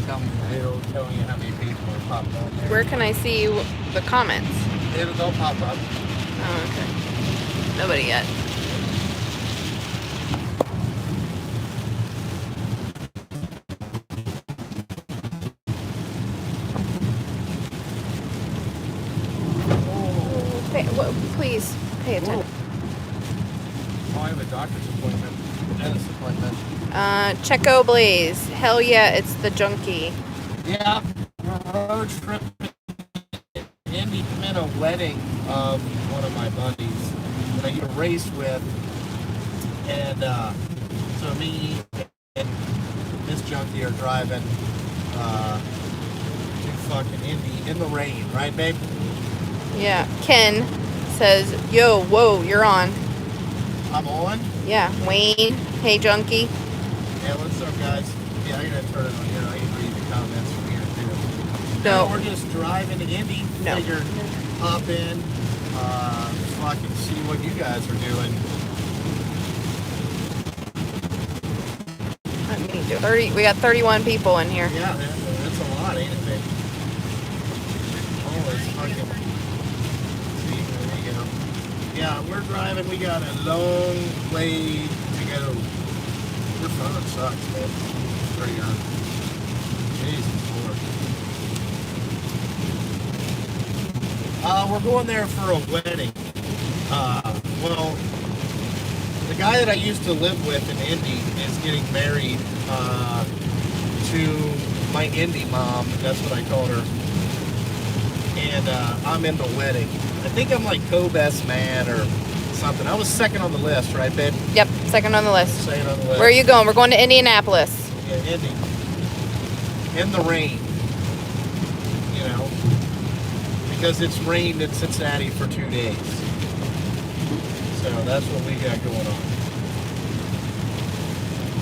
tell me that. It'll tell you how many people are popped on there. Where can I see the comments? They'll pop up. Oh, okay. Nobody yet. Please pay attention. Oh, I have a doctor's appointment, dentist appointment. Checo Blaze. Hell yeah, it's the Junkie. Yeah, road trip in Indy. I'm in a wedding of one of my buddies that I used to race with, and so me and this Junkie are driving to fucking Indy in the rain, right, babe? Yeah. Ken says, yo, whoa, you're on. I'm on. Yeah. Wayne. Hey, Junkie. Yeah, what's up, guys? Yeah, I gotta turn it on here. I can read the comments from here too. No. We're just driving to Indy. No. Figured hop in, fucking see what you guys are doing. I mean, 30. We got 31 people in here. Yeah, that's a lot, ain't it, babe? Oh, it's fucking. See, there you go. Yeah, we're driving. We got a long way to go. Your phone sucks, man. It's pretty hard. Jesus Lord. We're going there for a wedding. Well, the guy that I used to live with in Indy is getting married to my Indy mom. That's what I called her. And I'm in the wedding. I think I'm like co-best man or something. I was second on the list, right, babe? Yep, second on the list. Second on the list. Where are you going? We're going to Indianapolis. Yeah, Indy. In the rain. You know? Because it's rained in Cincinnati for 2 days. So that's what we got going on.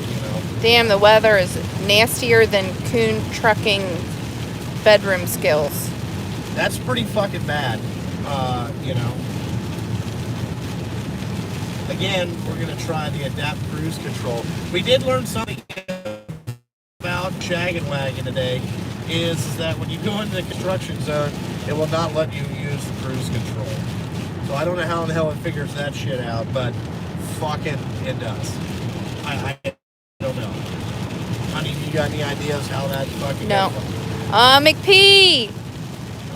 You know? Damn, the weather is nastier than Coon trucking bedroom skills. That's pretty fucking bad. You know. Again, we're going to try the Adapt Cruise Control. We did learn something about Shaggin' Wagon today, is that when you go into the construction zone, it will not let you use the cruise control. So I don't know how in the hell it figures that shit out, but fucking it does. I don't know. Honey, you got any ideas how that fucking No. goes? McP!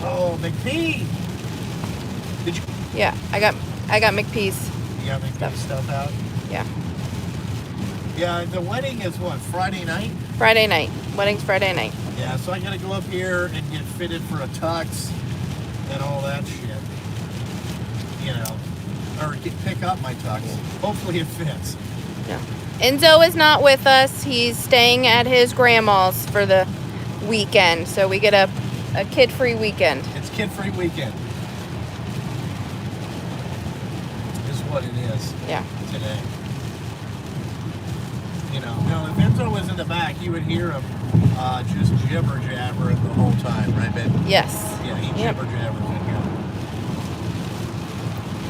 Oh, McPhee! Did you... Yeah, I got McP's. You got McPhee stuff out? Yeah. Yeah, the wedding is what, Friday night? Friday night. Wedding's Friday night. Yeah, so I gotta go up here and get fitted for a tux and all that shit. You know, or pick up my tux. Hopefully it fits. No. Enzo is not with us. He's staying at his grandma's for the weekend. So we get a kid-free weekend. It's kid-free weekend. Is what it is. Yeah. Today. You know, now if Enzo was in the back, you would hear him just jibber jabbering the whole time, right, babe? Yes. Yeah, he Yep. jibber jabbers in here.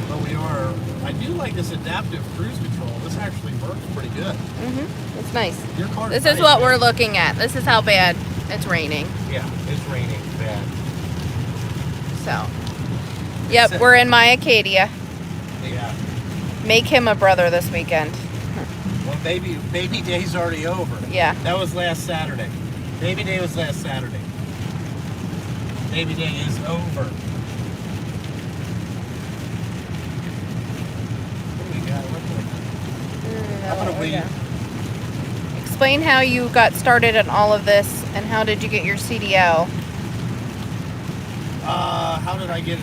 But we are. I do like this adaptive cruise control. This actually works pretty good. Mm-hmm. It's nice. Your car's This is nice, what man. we're looking at. This is how bad it's raining. Yeah, it's raining bad. So. Yep, we're in my Acadia. Yeah. Make him a brother this weekend. Well, baby day's already over. Yeah. That was last Saturday. Baby day was last Saturday. Baby day is over. What do we got? I'm gonna wait. Explain how you got started in all of this and how did you get your CDL? How did I get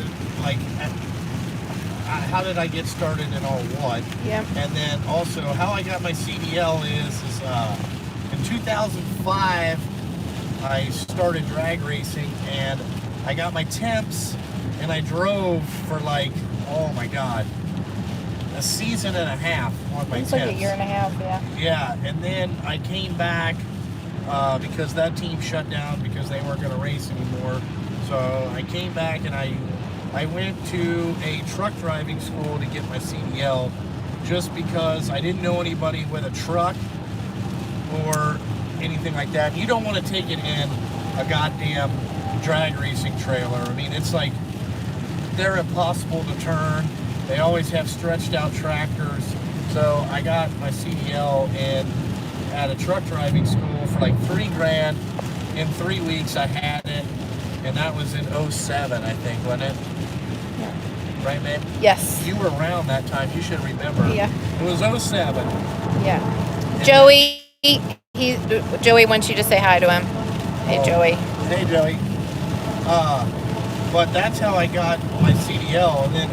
how did I get started in all what? Yep. And then also how I got my CDL is in 2005 I started drag racing and I got my temps and I drove for like, oh my god, a season and a half on my It's temps. like a year and a half, yeah. Yeah, and then I came back because that team shut down because they weren't going to race anymore. So I came back and I went to a truck driving school to get my CDL just because I didn't know anybody with a truck or anything like that. You don't want to take it in a goddamn drag racing trailer. I mean, it's like they're impossible to turn. They always have stretched out tractors. So I got my CDL at a truck driving school for like $3,000. In 3 weeks I had it, and that was in 07, I think, wasn't it? Right, babe? Yes. You were around that time. You should remember. Yeah. It was 07. Yeah. Joey, Joey wants you to say hi to him. Hey, Joey. Hey, Joey. But that's how I got my CDL, and then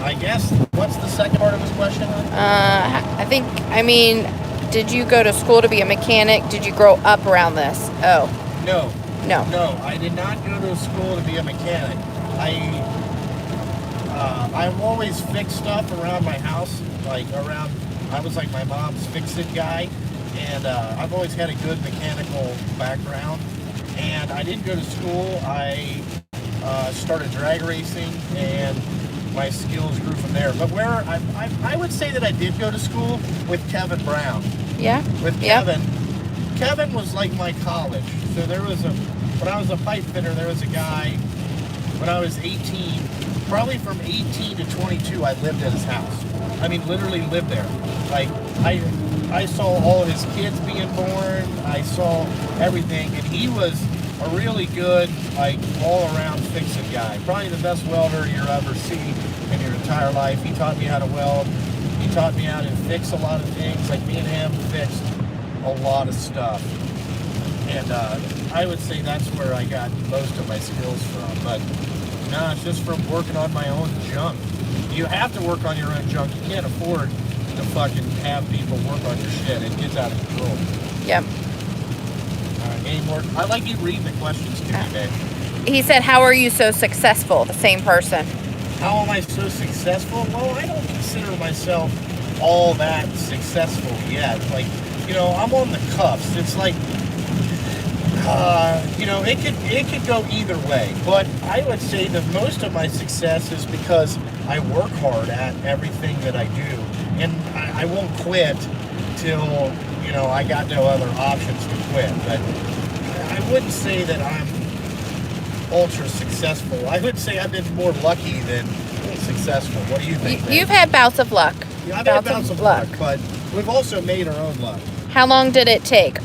I guess, what's the second part of his question? I mean, did you go to school to be a mechanic? Did you grow up around this? Oh. No. No. No, I did not go to school to be a mechanic. I've always fixed stuff around my house, I was like my mom's fix-it guy, and I've always had a good mechanical background, and I didn't go to school. I started drag racing, and my skills grew from there. But where I would say that I did go to school with Kevin Brown. Yeah? With Kevin. Kevin was like my college. So when I was a pipe fitter, there was a guy, when I was 18, probably from 18 to 22, I lived at his house. I mean, literally lived there. Like, I saw all of his kids being born. I saw everything. And he was a really good, like, all-around fixing guy. Probably the best welder you'll ever see in your entire life. He taught me how to weld. He taught me how to fix a lot of things. Like, me and him fixed a lot of stuff. And I would say that's where I got most of my skills from. But no, it's just from working on my own junk. You have to work on your own junk. You can't afford to fucking have people work on your shit. It gets out of control. Yep. All right, any more? I'd like you to read the questions to me, babe. He said, how are you so successful? The same person. How am I so successful? Well, I don't consider myself all that successful yet. Like, I'm on the cuffs. It's like, it could go either way. But I would say that most of my success is because I work hard at everything that I do. And I won't quit till, I got no other options to quit. But I wouldn't say that I'm ultra successful. I would say I've been more lucky than successful. What do you think? You've had bouts of luck. Yeah, I've had bouts of luck, but we've also made our own luck. How long did it take?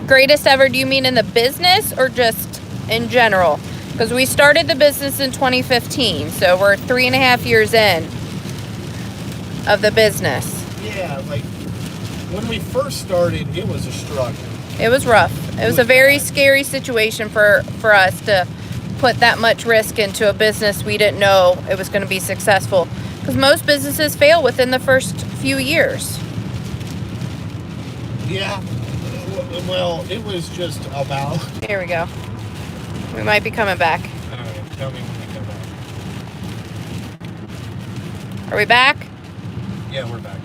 Greatest ever, do you mean in the business or just in general? Because we started the business in 2015, so we're 3.5 years in of the business. Yeah, like when we first started, it was a struggle. It was rough. It was a very scary situation for us to put that much risk into a business we didn't know it was going to be successful. Because most businesses fail within the first few years. Yeah. Well, it was just about... Here we go. We might be coming back. All right, tell me when we come back. Are we back? Yeah, we're back.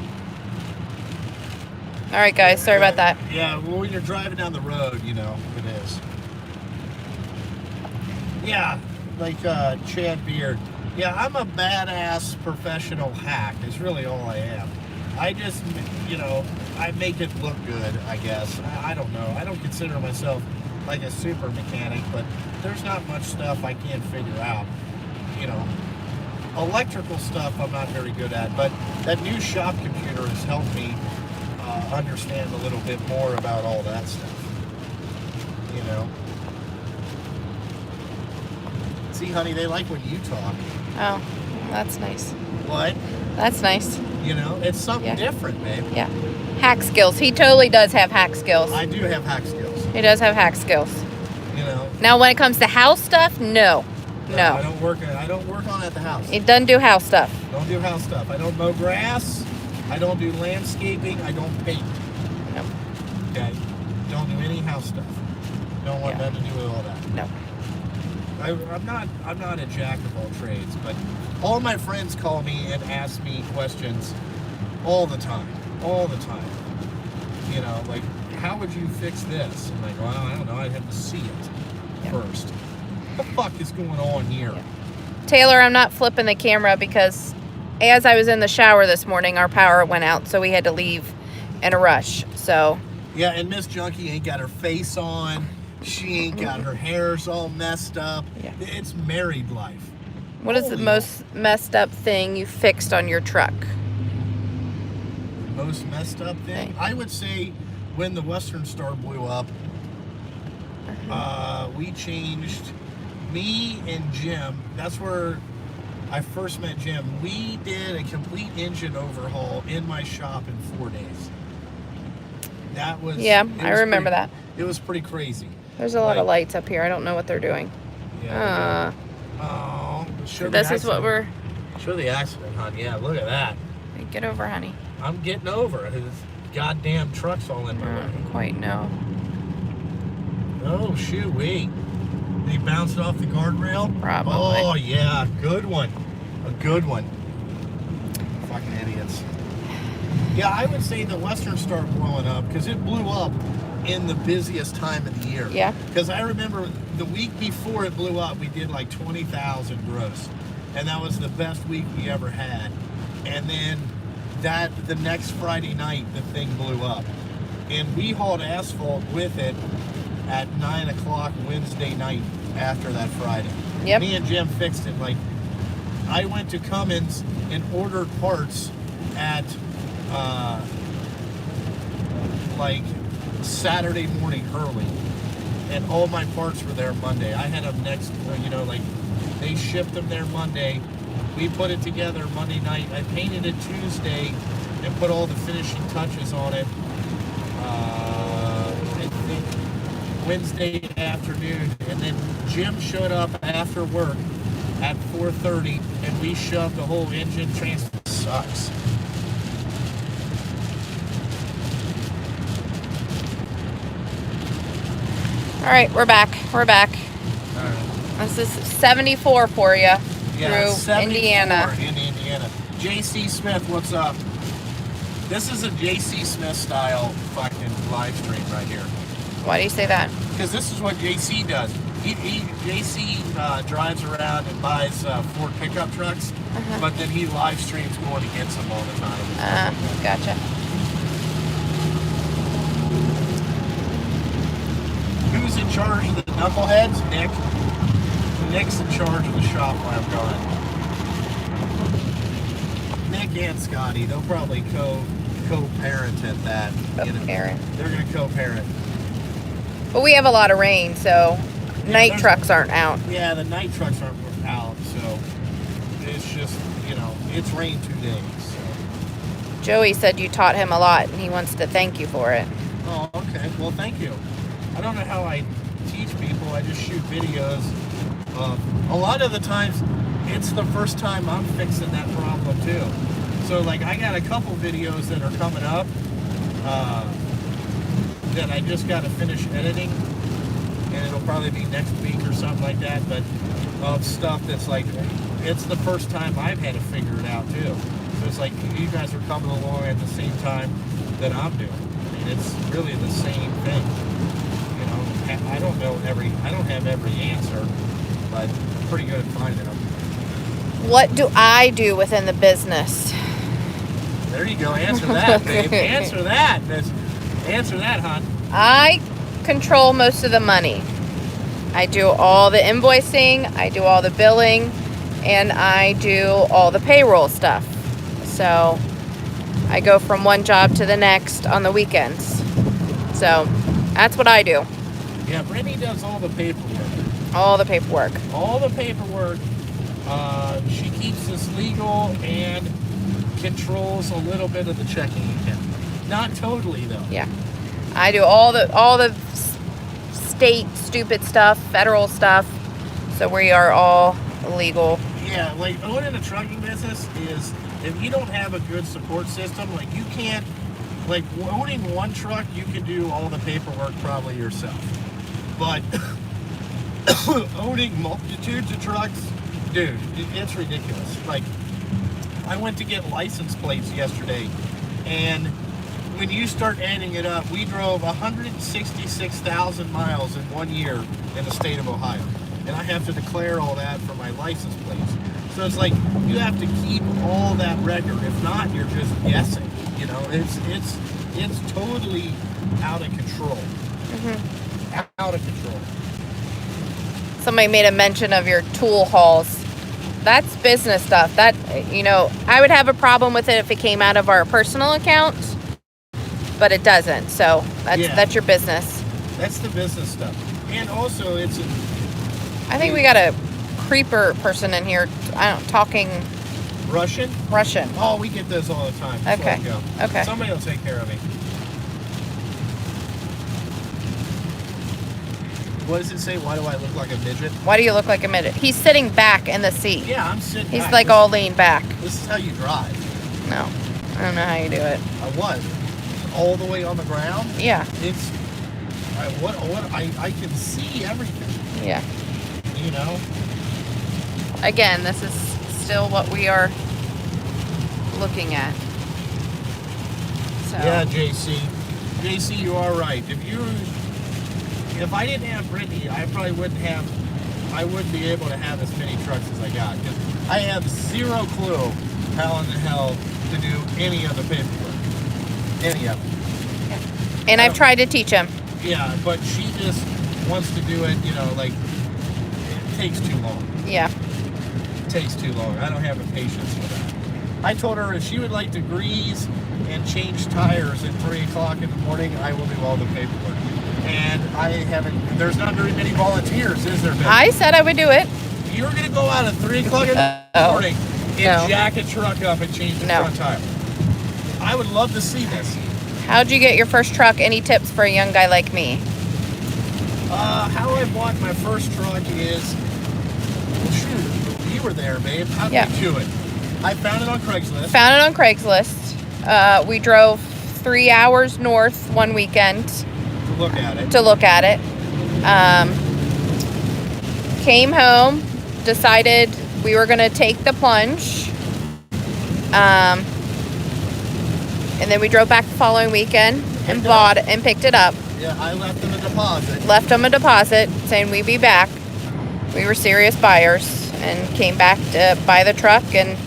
All right, guys. Sorry about that. Yeah, well, when you're driving down the road, it is. Yeah, like Chad Beard. Yeah, I'm a badass professional hack. Is really all I am. I just, I make it look good, I guess. I don't know. I don't consider myself like a super mechanic, but there's not much stuff I can't figure out. Electrical stuff I'm not very good at, but that new shop computer has helped me understand a little bit more about all that stuff. See, honey, they like when you talk. Oh, that's nice. What? That's nice. It's something different, babe. Yeah. Hack skills. He totally does have hack skills. I do have hack skills. He does have hack skills. You know. Now, when it comes to house stuff, no. I don't work on it at the house. He doesn't do house stuff. Don't do house stuff. I don't mow grass. I don't do landscaping. I don't paint. No. Okay. Don't do any house stuff. Don't want nothing to do with all that. No. I'm not a jack of all trades, but all my friends call me and ask me questions all the time. All the time. Like, how would you fix this? I'm like, well, I don't know. I'd have to see it first. What the fuck is going on here? Yeah. Taylor, I'm not flipping the camera because as I was in the shower this morning, our power went out, so we had to leave in a rush. So Yeah, and Miss Junkie ain't got her face on. She ain't got her hairs all messed up. Yeah. It's married life. What is the most messed up thing you fixed on your truck? Most messed up thing? I would say when the Western Star blew up, we changed, me and Jim, that's where I first met Jim. We did a complete engine overhaul in my shop in 4 days. That was... Yeah, I remember that. It was pretty crazy. There's a lot of lights up here. I don't know what they're doing. Yeah. This is what we're... Show the accident, hon. Yeah, look at that. Get over, honey. I'm getting over it. His goddamn truck's all in my way. Don't quite know. Oh, shoot, wait. He bounced off the guardrail? Probably. Oh, yeah, good one. A good one. Fucking idiots. Yeah, I would say the Western Star blowing up, because it blew up in the busiest time of the year. Yeah. Because I remember the week before it blew up, we did like 20,000 gross. And that was the best week we ever had. And then the next Friday night, the thing blew up. And we hauled asphalt with it at 9 o'clock Wednesday night after that Friday. Yep. Me and Jim fixed it. Like, I went to Cummins and ordered parts at like Saturday morning early, and all my parts were there Monday. I had them next, like they shipped them there Monday. We put it together Monday night. I painted it Tuesday and put all the finishing touches on it. I think Wednesday afternoon, and then Jim showed up after work at 4:30, and we shoved the whole engine. Transfer sucks. All right, we're back. We're back. All right. This is 74 for you through 74 Indiana. In Indiana. JC Smith, what's up? This is a JC Smith style fucking live stream right here. Why do you say that? Because this is what JC does. JC drives around and buys Ford pickup trucks, but then he live streams going to get them all the time. Gotcha. Who's in charge of the knuckleheads? Nick. Nick's in charge of the shop while I'm gone. Nick and Scotty, they'll probably co-parent at that. Co-parent. They're going to co-parent. But we have a lot of rain, so night trucks aren't out. Yeah, the night trucks aren't out, so it's just, it's rained 2 days. So. Joey said you taught him a lot, and he wants to thank you for it. Oh, okay. Well, thank you. I don't know how I teach people. I just shoot videos. A lot of the times, it's the first time I'm fixing that problem, too. So, like, I got a couple videos that are coming up that I just got to finish editing, and it'll probably be next week or something like that, but of stuff that's like, it's the first time I've had to figure it out too. So it's like you guys are coming along at the same time that I'm doing. I mean, it's really the same thing. I don't have every answer, but I'm pretty good at finding them. What do I do within the business? There you go. Answer that, babe. Answer that. Answer that, hon. I control most of the money. I do all the invoicing, I do all the billing, and I do all the payroll stuff. So I go from one job to the next on the weekends. So that's what I do. Yeah, Brittany does all the paperwork. All the paperwork. All the paperwork. She keeps us legal and controls a little bit of the checking account. Not totally, though. Yeah. I do all the state stupid stuff, federal stuff. So we are all legal. Yeah, like owning a trucking business is, if you don't have a good support system, like you can't, like owning one truck, you can do all the paperwork probably yourself. But owning multitudes of trucks, dude, it's ridiculous. Like, I went to get license plates yesterday, and when you start adding it up, we drove 166,000 miles in 1 year in the state of Ohio. And I have to declare all that for my license plates. So it's like, you have to keep all that record. If not, you're just guessing. It's totally out of control. Out of control. Somebody made a mention of your tool hauls. That's business stuff. That, I would have a problem with it if it came out of our personal account, but it doesn't. So that's your business. That's the business stuff. And also, I think we got a creeper person in here. Talking Russian. Oh, we get those all the time. Okay. Okay. Somebody will take care of me. What does it say? Why do I look like a midget? Why do you look like a midget? He's sitting back in the seat. Yeah, I'm sitting He's back. like all leaned back. This is how you drive. No, I don't know how you do it. I was all the way on the ground. Yeah. It's I can see everything. Yeah. You know. Again, this is still what we are looking at. So. Yeah, JC, you are right. If I didn't have Brittany, I probably wouldn't be able to have as many trucks as I got. Because I have zero clue how in the hell to do any of the paperwork. Any of it. Yeah. And I've tried to teach him. Yeah, but she just wants to do it, it takes too long. Yeah. It takes too long. I don't have the patience for that. I told her if she would like to grease and change tires at 3 o'clock in the morning, I will do all the paperwork. And there's not very many volunteers, is there, Ben? I said I would do it. You're going to go out at 3 o'clock in the morning and jack a truck up and change the front tire. I would love to see this. How'd you get your first truck? Any tips for a young guy like me? How I bought my first truck is, you were there, babe. How did you do it? I found it on Craigslist. We drove 3 hours north one weekend. To look at it. Came home, decided we were going to take the plunge. And then we drove back the following weekend and bought it and picked it up. Yeah, I left them a deposit. Left them a deposit saying we'd be back. We were serious buyers and came back to buy the truck and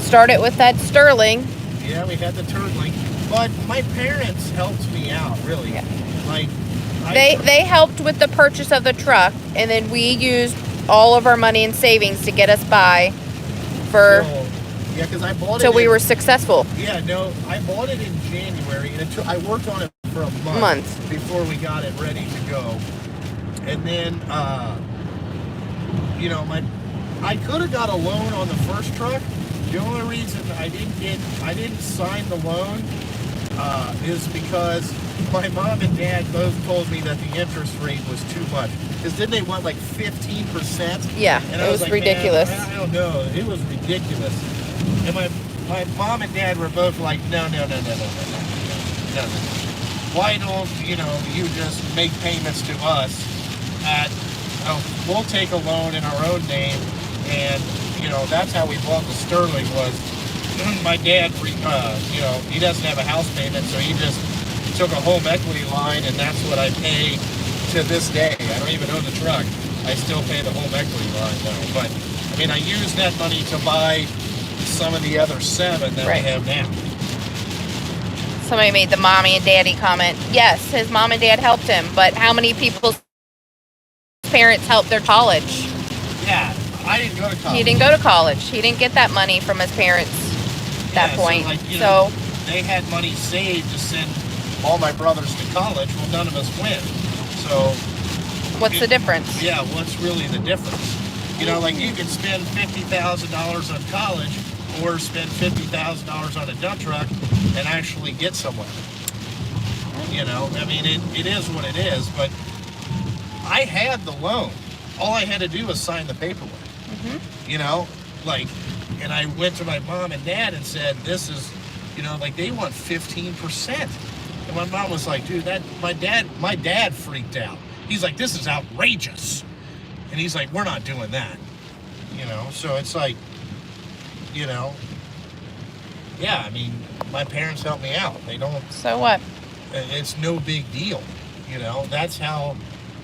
started with that Sterling. Yeah, we had the Turtling. But my parents helped me out, really. Yeah. They helped with the purchase of the truck, and then we used all of our money and savings to get us by because I bought it till we were successful. Yeah, no, I bought it in January, and I worked on it for a month before we got it ready to go. And then, I could have got a loan on the first truck. The only reason I didn't sign the loan is because my mom and dad both told me that the interest rate was too much. Because didn't they want like 15%? Yeah, and it was ridiculous. Man, I don't know. It was ridiculous. And my mom and dad were both like, no. Why don't you just make payments to us we'll take a loan in our own name, and that's how we bought the Sterling. Was my dad he doesn't have a house payment, so he just took a home equity line, and that's what I pay to this day. I don't even own the truck. I still pay the home equity line though. But I used that money to buy some of the other 7 that we have now. Somebody made the mommy and daddy comment. Yes, his mom and dad helped him, but how many people's parents helped their college? Yeah, I didn't go to college. He didn't go to college. He didn't get that money from his parents at that point. So they had money saved to send all my brothers to college. Well, none of us went. So what's the difference? Yeah, what's really the difference? You can spend $50,000 on college or spend $50,000 on a dump truck and actually get somewhere. It is what it is, but I had the loan. All I had to do was sign the paperwork. And I went to my mom and dad and said, this is, they want 15%. And my mom was like, dude, my dad freaked out. He's like, this is outrageous. And he's like, we're not doing that. So it's like, my parents helped me out. They don't. So what? It's no big deal. That's how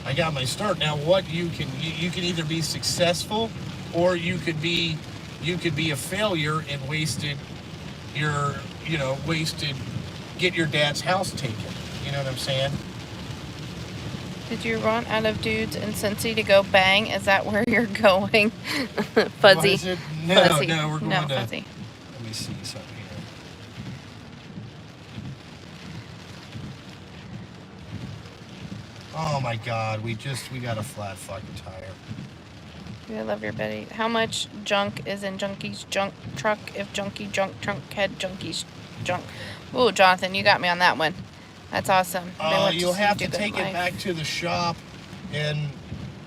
I got my start. Now, what you can either be successful or you could be a failure and get your dad's house taken. You know what I'm saying? Did you run out of dudes in Cincy to go bang? Is that where you're going? Fuzzy. What is it? No, Fuzzy. no, we're going to... Fuzzy. Let me see something here. Oh my God, we got a flat fucking tire. I love your Betty. How much junk is in Junkie's junk truck if Junkie junk trunk had Junkie's junk? Ooh, Jonathan, you got me on that one. That's awesome. You'll have to take it back to the shop and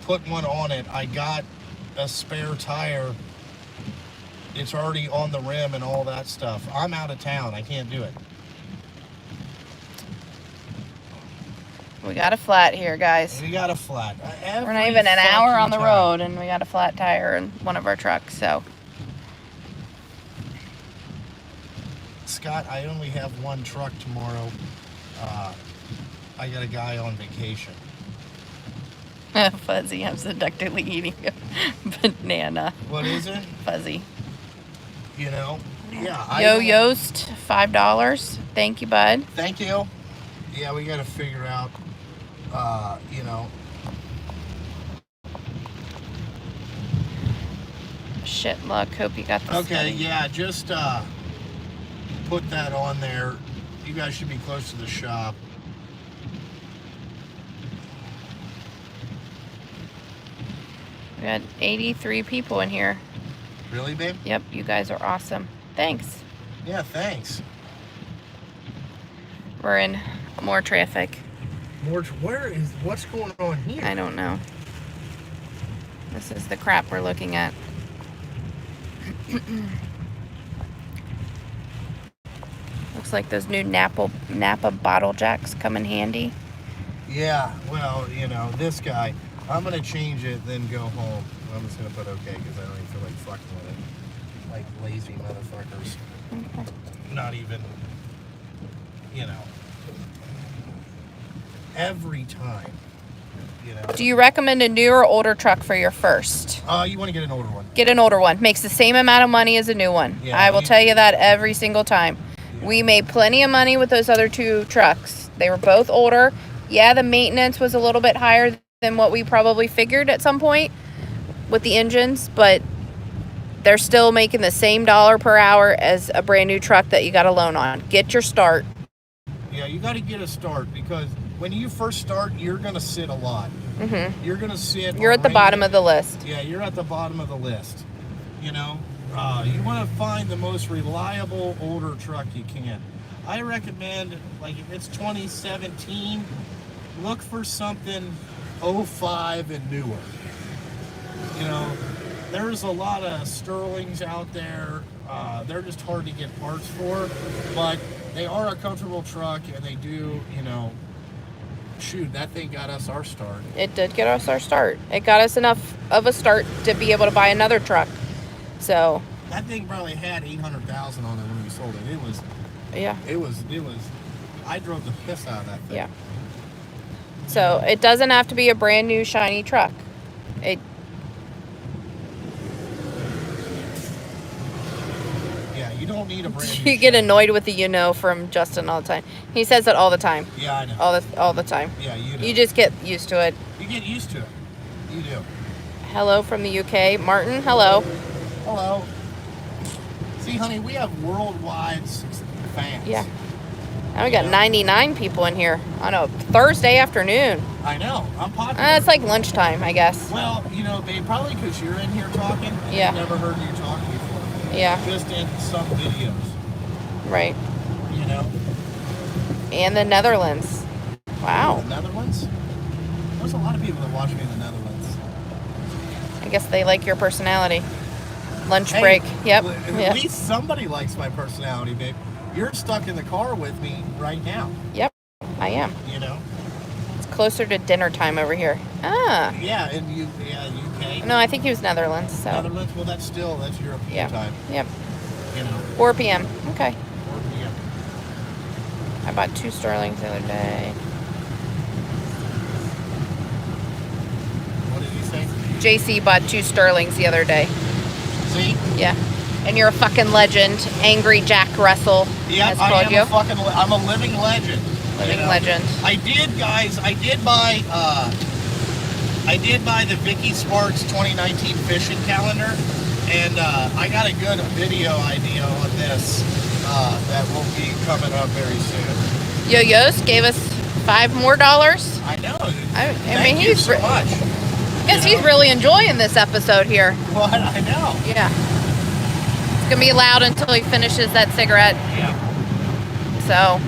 put one on it. I got a spare tire. It's already on the rim and all that stuff. I'm out of town. I can't do it. We got a flat here, guys. We got a flat. We're not even an hour on the road, and we got a flat tire in one of our trucks, so. Scott, I only have one truck tomorrow. I got a guy on vacation. Fuzzy, I'm seductively eating a banana. What is it? Fuzzy. You know? Yeah. Yo-Yost, $5. Thank you, bud. Thank you. Yeah, we got to figure out, you know. Shit luck. Hope you got this. Okay, study. yeah, just put that on there. You guys should be close to the shop. We had 83 people in here. Really, babe? Yep, you guys are awesome. Thanks. Yeah, thanks. We're in more traffic. What's going on here? I don't know. This is the crap we're looking at. Looks like those new Napa bottle jacks come in handy. Yeah, well, you know, this guy, I'm going to change it, then go home. I'm just going to put okay because I don't even feel like fucking with it. Like lazy motherfuckers. Okay. Not even, you know, every time, you know. Do you recommend a new or older truck for your first? You want to get an older one. Get an older one. Makes the same amount of money as a new one. Yeah, I will tell you that every single time. Yeah. We made plenty of money with those other two trucks. They were both older. Yeah, the maintenance was a little bit higher than what we probably figured at some point with the engines, but they're still making the same dollar per hour as a brand new truck that you got a loan on. Get your start. Yeah, you got to get a start because when you first start, you're going to sit a lot. Mm-hmm. You're going to sit. You're at the bottom of the list. Yeah, you're at the bottom of the list. You know, you want to find the most reliable older truck you can. I recommend, like, if it's 2017, look for something 05 and newer. You know, there's a lot of Sterlings out there. They're just hard to get parts for, but they are a comfortable truck, and they do, you know, shoot, that thing got us our start. It did get us our start. It got us enough of a start to be able to buy another truck. So that thing probably had 800,000 on it when we sold it. It was. Yeah. It was. I drove the piss out of that thing. Yeah. So it doesn't have to be a brand new shiny truck. Yeah, you don't need a brand new. You get annoyed with the from Justin all the time. He says it all the time. Yeah, I know. All the time. Yeah, you do. You just get used to it. You get used to it. You do. Hello from the UK. Martin, hello. Hello. See, honey, we have worldwide fans. Yeah. Now we got 99 people in here on a Thursday afternoon. I know. I'm popular. It's like lunchtime, I guess. Well, babe, probably because you're in here talking. And Yeah. I've never heard you talk before. Yeah. Just in some videos. Right. You know? And the Netherlands. Wow. The Netherlands? There's a lot of people that watch me in the Netherlands. I guess they like your personality. Lunch Hey, break. Yep. At least somebody likes my personality, babe. You're stuck in the car with me right now. Yep. I am. You know? It's closer to dinner time over here. Ah. Yeah, in UK. No, I think he was Netherlands. So. Netherlands, well, that's European time. Yep. You know? 4 p.m. Okay. 4 p.m. I bought 2 Sterlings the other day. What did he say? JC bought 2 Sterlings the other day. See? Yeah. And you're a fucking legend. Angry Jack Russell Yeah, has called you. I'm a living legend. Living legend. I did, guys. I did buy the Vicky Sparks 2019 fishing calendar, and I got a good video idea on this that will be coming up very soon. Yo-Yo's gave us $5 more. I know. I mean, he's so much. Guess he's really enjoying this episode here. What? I know. Yeah. It's gonna be loud until he finishes that cigarette. Yeah. So.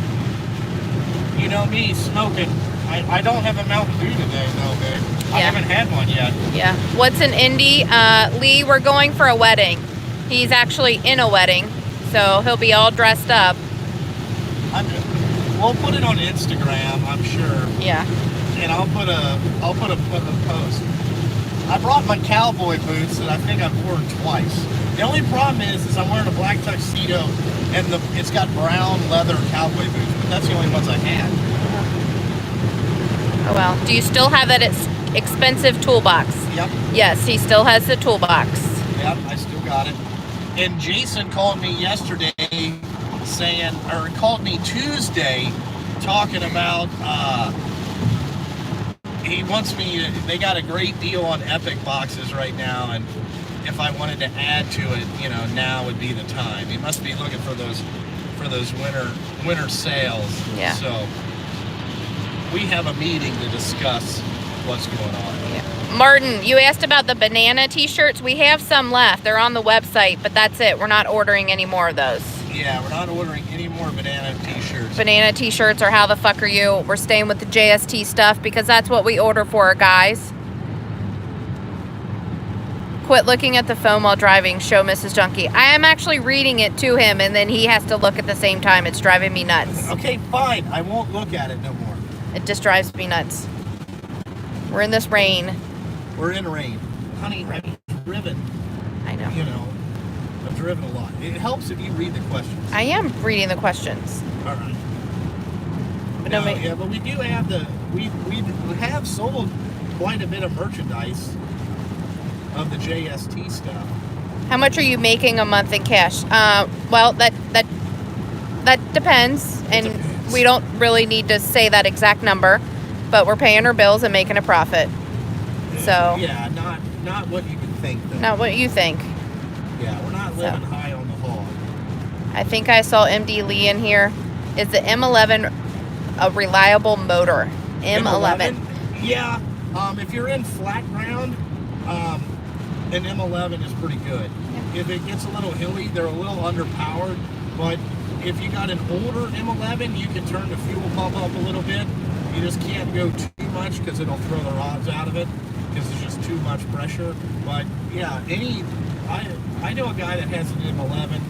You know me, smoking. I don't have a Mountain Dew today, though, babe. I haven't had one yet. Yeah. What's an Indy? Lee, we're going for a wedding. He's actually in a wedding, so he'll be all dressed up. We'll put it on Instagram, I'm sure. Yeah. And I'll put a post. I brought my cowboy boots that I think I've worn twice. The only problem is I'm wearing a black tuxedo and it's got brown leather cowboy boots, but that's the only ones I had. Oh well. Do you still have that expensive toolbox? Yep. Yes, he still has the toolbox. Yep, I still got it. And Jason called me yesterday called me Tuesday talking about he wants me to, they got a great deal on Epic boxes right now, and if I wanted to add to it, now would be the time. He must be looking for those winter sales. Yeah. So we have a meeting to discuss what's going on. Yeah. Martin, you asked about the banana t-shirts. We have some left. They're on the website, but that's it. We're not ordering any more of those. Yeah, we're not ordering any more banana t-shirts. Banana t-shirts or how the fuck are you? We're staying with the JST stuff because that's what we order for our guys. Quit looking at the phone while driving. Show Mrs. Junkie. I am actually reading it to him, and then he has to look at the same time. It's driving me nuts. Okay, fine. I won't look at it no more. It just drives me nuts. We're in this rain. We're in rain. Honey, I've driven. I know. I've driven a lot. It helps if you read the questions. I am reading the questions. All right. But But we do have we have sold quite a bit of merchandise of the JST stuff. How much are you making a month in cash? Well, that depends, and depends. We don't really need to say that exact number, but we're paying our bills and making a profit. So yeah, not what you would think, though. Not what you think. Yeah, we're not living high on the hog. I think I saw MD Lee in here. Is the M11 a reliable motor? M11. Yeah. If you're in flat ground, an M11 is pretty good. Yeah. If it gets a little hilly, they're a little underpowered. But if you got an older M11, you can turn the fuel pump up a little bit. You just can't go too much because it'll throw the rods out of it because there's just too much pressure. But yeah, I know a guy that has an M11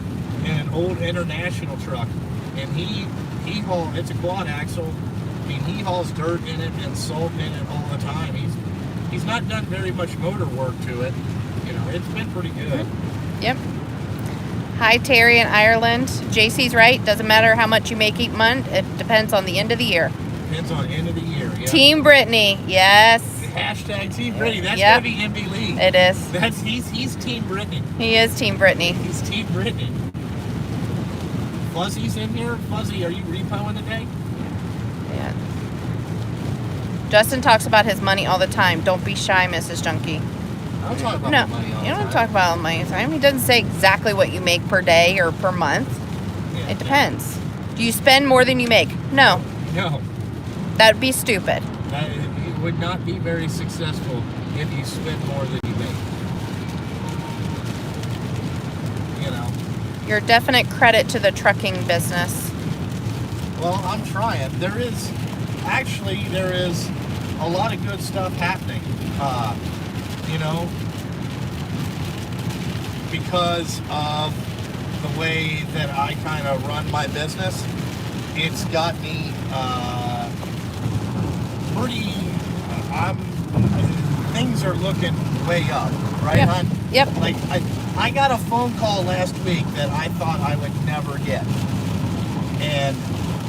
in an old international truck, and he hauls, it's a quad axle. I mean, he hauls dirt in it and salt in it all the time. He's not done very much motor work to it. It's been pretty good. Yep. Hi, Terry in Ireland. JC's right. Doesn't matter how much you make each month. It depends on the end of the year. Depends on the end of the year. Yeah. Team Brittany. Yes. Hashtag Team Brittany. That's gonna be Indy Lee. It is. He's Team Brittany. He is Team Brittany. He's Team Brittany. Fuzzy's in here. Fuzzy, are you repoing today? Yeah. Justin talks about his money all the time. Don't be shy, Mrs. Junkie. I don't talk about no, money all the you don't time. talk about money all the time. He doesn't say exactly what you make per day or per month. Yeah, it depends. Do you spend more than you make? No. No. That would be stupid. It would not be very successful if you spend more than you make. You're a definite credit to the trucking business. Well, I'm trying. There is a lot of good stuff happening. Because of the way that I kind of run my business, it's got me things are looking way up, right, Yep. hon? Yep. Like, I got a phone call last week that I thought I would never get. And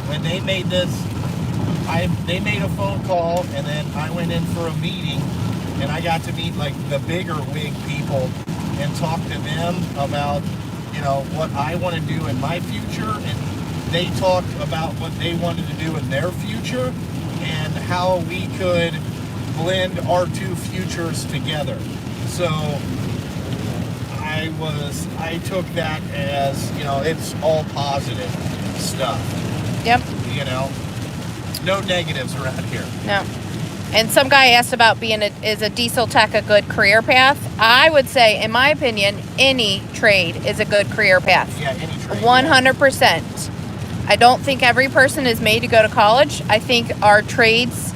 when they made this, they made a phone call, and then I went in for a meeting, and I got to meet, like, the bigger wig people and talk to them about, what I want to do in my future. And they talked about what they wanted to do in their future and how we could blend our two futures together. So I took that as, you know, it's all positive stuff. Yep. You know, no negatives around here. No. And some guy asked about is a diesel tech a good career path? I would say, in my opinion, any trade is a good career path. Yeah, any trade. 100%. I don't think every person is made to go to college. I think our trades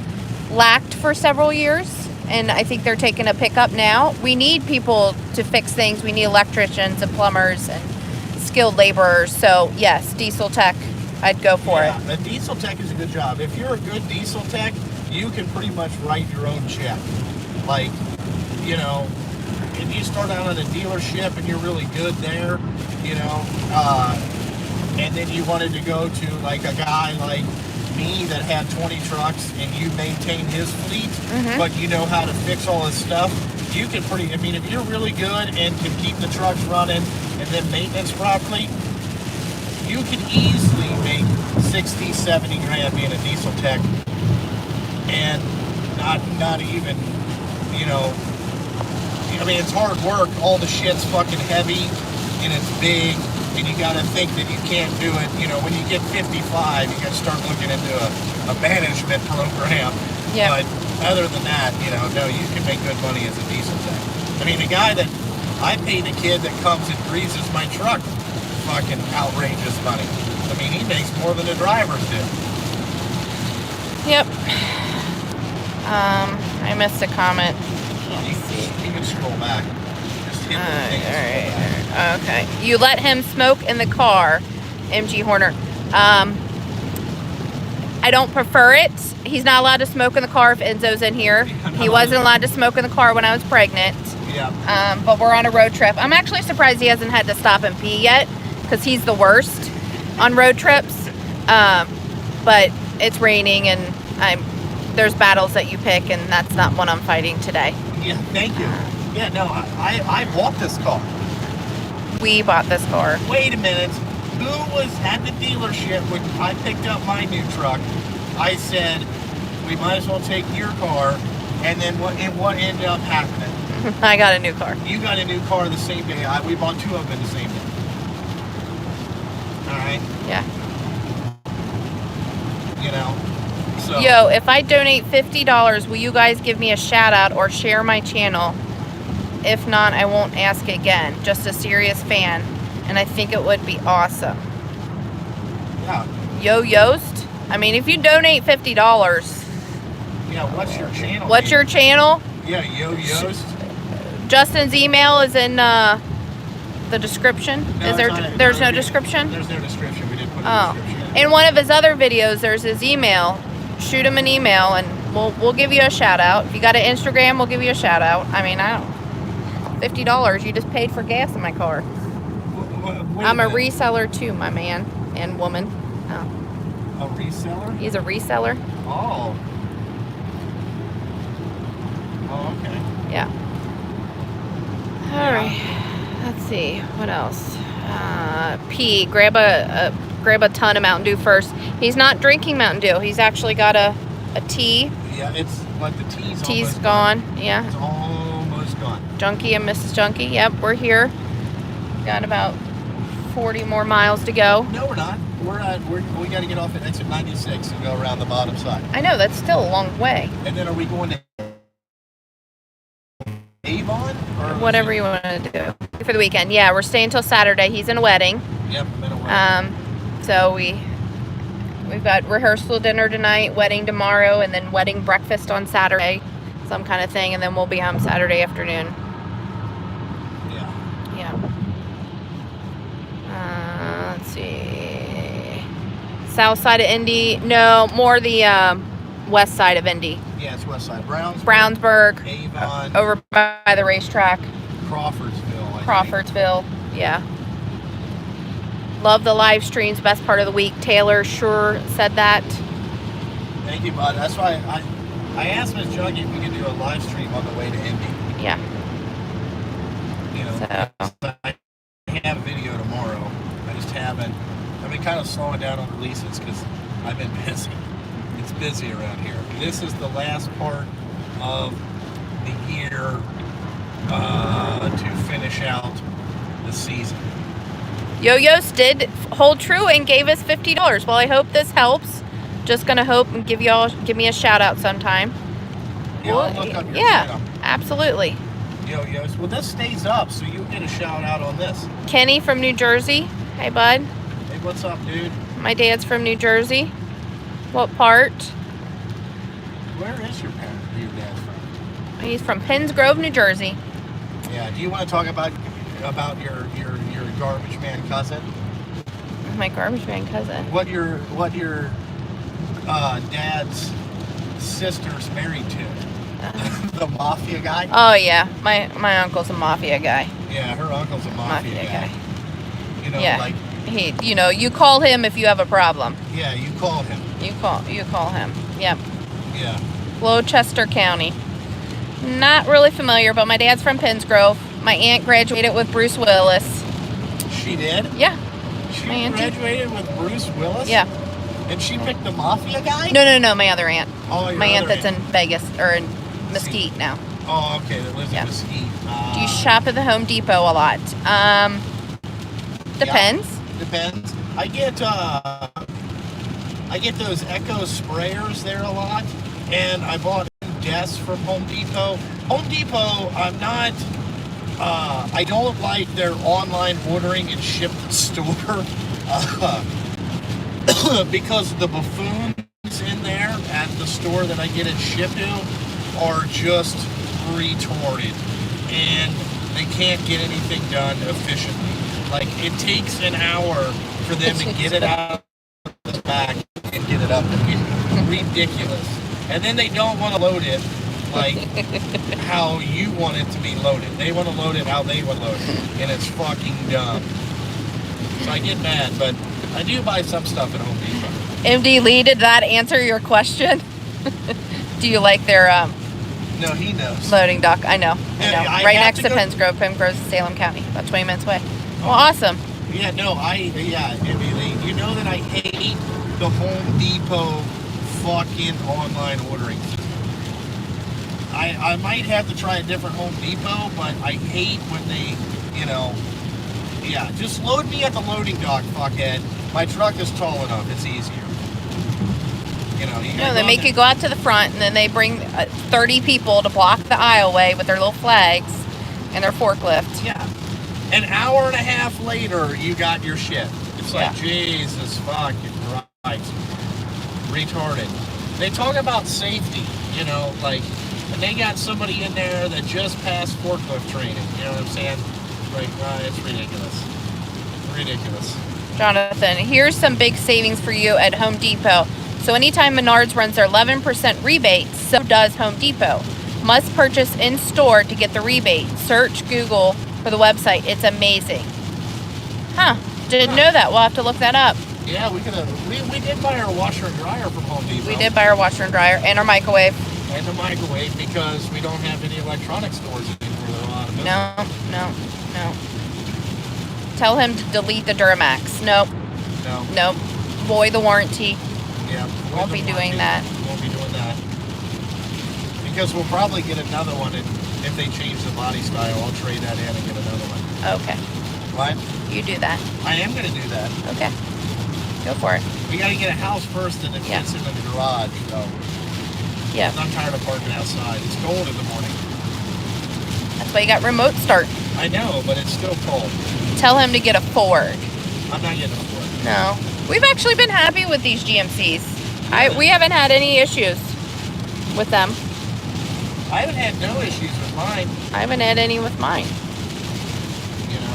lacked for several years, and I think they're taking a pickup now. We need people to fix things. We need electricians and plumbers and skilled laborers. So, yes, diesel tech, I'd go for it. A diesel tech is a good job. If you're a good diesel tech, you can pretty much write your own check. Like, you know, if you start out at a dealership and you're really good there, you know, and then you wanted to go to like a guy like me that had 20 trucks and you maintain his fleet, but you know how to fix all his stuff, you can I mean, if you're really good and can keep the trucks running and then maintenance properly, you can easily make 60, 70 grand being a diesel tech and not even, you know, I mean, it's hard work. All the shit's fucking heavy and it's big, and you got to think that you can't do it. You know, when you get 55, you got to start looking into a management program. Yep. But other than that, you know, no, you can make good money as a diesel tech. I mean, the guy that I paid, the kid that comes and greases my truck, fucking outrageous money. I mean, he makes more than the drivers do. Yep. I missed a comment. You can scroll back. Just hit the thing and scroll back. Okay. You let him smoke in the car, MG Horner. I don't prefer it. He's not allowed to smoke in the car if Enzo's in here. He wasn't allowed to smoke in the car when I was pregnant. Yeah. But we're on a road trip. I'm actually surprised he hasn't had to stop and pee yet, because he's the worst on road trips. But it's raining, and there's battles that you pick, and that's not one I'm fighting today. Yeah, thank you. Yeah, no, I bought this car. We bought this car. Wait a minute. Who was at the dealership when I picked up my new truck? I said, we might as well take your car. And then what ended up happening? I got a new car. You got a new car the same day. We bought two of them the same day. All right? Yeah. You know? So. Yo, if I donate $50, will you guys give me a shout out or share my channel? If not, I won't ask again. Just a serious fan, and I think it would be awesome. Yeah. Yo Yoast? I mean, if you donate $50. Yeah, what's your channel? What's your channel? Yeah, Yo Yoast. Justin's email is in the description. No, Is there? it's not. There's no description. There's no description. We didn't put a description in. In one of his other videos, there's his email. Shoot him an email, and we'll give you a shout out. If you got an Instagram, we'll give you a shout out. I mean, I don't. $50. You just paid for gas in my car. I'm a reseller too, my man and woman. Oh. A reseller? He's a reseller. Oh. Oh, okay. Yeah. All right. Let's see what else. P. Grab a ton of Mountain Dew first. He's not drinking Mountain Dew. He's actually got a tea. Yeah, it's like the tea's almost gone. Yeah. It's almost gone. Junkie and Mrs. Junkie. Yep, we're here. Got about 40 more miles to go. No, we're not. We got to get off at exit 96 and go around the bottom side. I know, that's still a long way. And then are we going to Avon? Or whatever you want to do for the weekend. Yeah, we're staying till Saturday. He's in a wedding. Yep, I'm in a wedding. So we've got rehearsal dinner tonight, wedding tomorrow, and then wedding breakfast on Saturday, some kind of thing, and then we'll be home Saturday afternoon. Yeah. Let's see. South side of Indy. No, more the west side of Indy. Yeah, it's west side. Brownsburg. Avon. Over by the racetrack. Crawfordsville. Yeah. Love the live streams. Best part of the week. Taylor sure said that. Thank you, bud. That's why I asked Miss Junkie if we could do a live stream on the way to Indy. Yeah. You know, I have a video tomorrow. I just haven't. I've been kind of slowing down on this is the last part of the year to finish out the season. Yo-Yos did hold true and gave us $50. Well, I hope this helps. Just gonna hope and give me a shout out sometime. Yeah, I'll look up your yeah, channel. Absolutely. Yo-Yos. Well, this stays up, so you get a shout out on this. Kenny from New Jersey. Hey, bud. Hey, what's up, dude? My dad's from New Jersey. What part? Where is your dad from? He's from Penns Grove, New Jersey. Yeah. Do you want to talk about your garbage man cousin? My garbage man cousin. What your dad's sister's married to? The mafia guy? Oh yeah, my uncle's a mafia guy. Yeah, her uncle's a mafia guy. You know, yeah. like you call him if you have a problem. Yeah, you call him. You call him. Yep. Yeah. Gloucester County. Not really familiar, but my dad's from Penns Grove. My aunt graduated with Bruce Willis. She did? Yeah. She graduated with Bruce Willis? Yeah. And she picked the mafia guy? No, my other aunt. Oh, your my aunt other that's in Vegas, or in Mesquite now. Oh, okay, that lives in Mesquite. Do you shop at the Home Depot a lot? Depends. Yeah, depends. I get those Echo sprayers there a lot, and I bought desks from Home Depot. Home Depot, I don't like their online ordering and ship to store. Because the buffoons in there at the store that I get it shipped to are just retarded, and they can't get anything done efficiently. Like, it takes an hour for them to get it out of the back and get it up. It's ridiculous. And then they don't want to load it like how you want it to be loaded. They want to load it how they want to load it, and it's fucking dumb. So I get mad, but I do buy some stuff at Home Depot. MD Lee, did that answer your question? Do you like their No, he knows. loading dock? I know. Yeah, right next to Penns Grove. Penns Grove, Salem County, about 20 minutes away. Well, awesome. Yeah, no, you know that I hate the Home Depot fucking online ordering system. I might have to try a different Home Depot, but I hate when they, just load me at the loading dock, fuckhead. My truck is tall enough, it's easier. They make you go out to the front, and then they bring 30 people to block the aisleway with their little flags and their forklift. Yeah. An hour and a half later, you got your shit. It's like, Jesus fucking Christ. Retarded. They talk about safety, and they got somebody in there that just passed forklift training. You know what I'm saying? Like, it's ridiculous. Ridiculous. Jonathan, here's some big savings for you at Home Depot. So anytime Menards runs their 11% rebate, so does Home Depot. Must purchase in store to get the rebate. Search Google for the website. It's amazing. Didn't know that. We'll have to look that up. Yeah, we did buy our washer and dryer from Home Depot. We did buy our washer and dryer and our microwave. And the microwave, because we don't have any electronic stores anymore. They're a lot of business. No. Tell him to delete the Duramax. Nope. Void the warranty. Yeah. Won't be doing that. Won't be doing that. Because we'll probably get another one, and if they change the body style, I'll trade that in and get another one. Okay. What? You do that. I am going to do that. Okay. Go for it. We got to get a house first, and it fits in the garage, so. Yeah. I'm tired of parking outside. It's cold in the morning. That's why you got remote start. I know, but it's still cold. Tell him to get a Ford. I'm not getting a Ford. No. We've actually been happy with these GMCs. We haven't had any issues with them. I haven't had no issues with mine. I haven't had any with mine.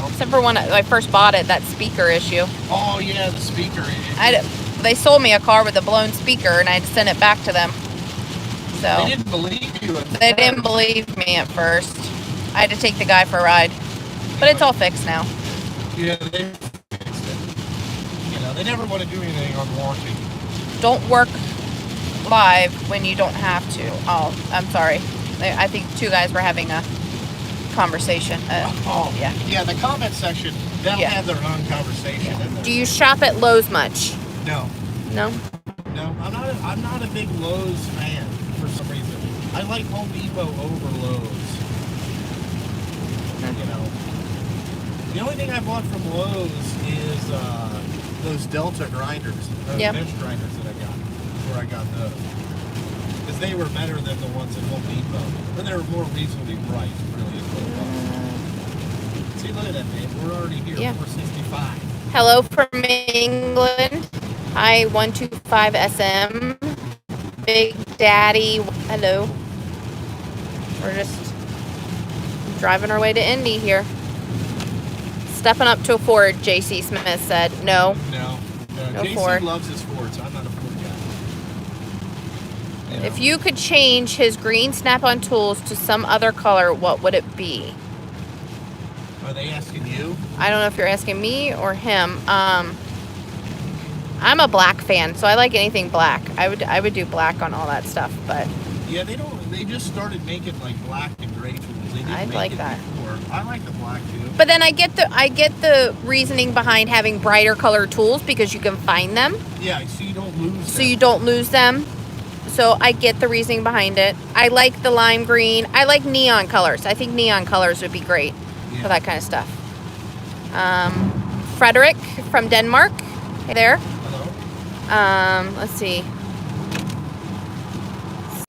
Except for when I first bought it, that speaker issue. Oh, yeah, the speaker issue. They sold me a car with a blown speaker, and I had to send it back to them. So they didn't believe you at first. They didn't believe me at first. I had to take the guy for a ride. But it's all fixed now. Yeah, they fixed it. They never want to do anything on warranty. Don't work live when you don't have to. Oh, I'm sorry. I think two guys were having a conversation. Yeah. Yeah, the comment section, they'll have their own conversation in there. Do you shop at Lowe's much? No. No? No, I'm not a big Lowe's fan. for some reason. I like Home Depot over Lowe's. You know. The only thing I bought from Lowe's is those Delta grinders, those bench grinders that I got. Where I got those. Because they were better than the ones at Home Depot. And they were more reasonably priced, really, is what it was. See, look at that, babe. We're already here, 465. Hello from England. Hi, 125SM. Big Daddy. Hello. We're just driving our way to Indy here. Stepping up to a Ford, JC Smith said. No JC Ford. loves his Fords. I'm not a Ford guy. You know? If you could change his green snap-on tools to some other color, what would it be? Are they asking you? I don't know if you're asking me or him. I'm a black fan, so I like anything black. I would do black on all that stuff, but yeah, they just started making like black and gray tools. They didn't I'd make like it that. Before. I like the black too. But then I get the reasoning behind having brighter colored tools because you can find them. Yeah, so you don't lose them. So you don't lose them. So I get the reasoning behind it. I like the lime green. I like neon colors. I think neon colors would be great for that kind of stuff. Frederick from Denmark. Hey there. Hello. Let's see.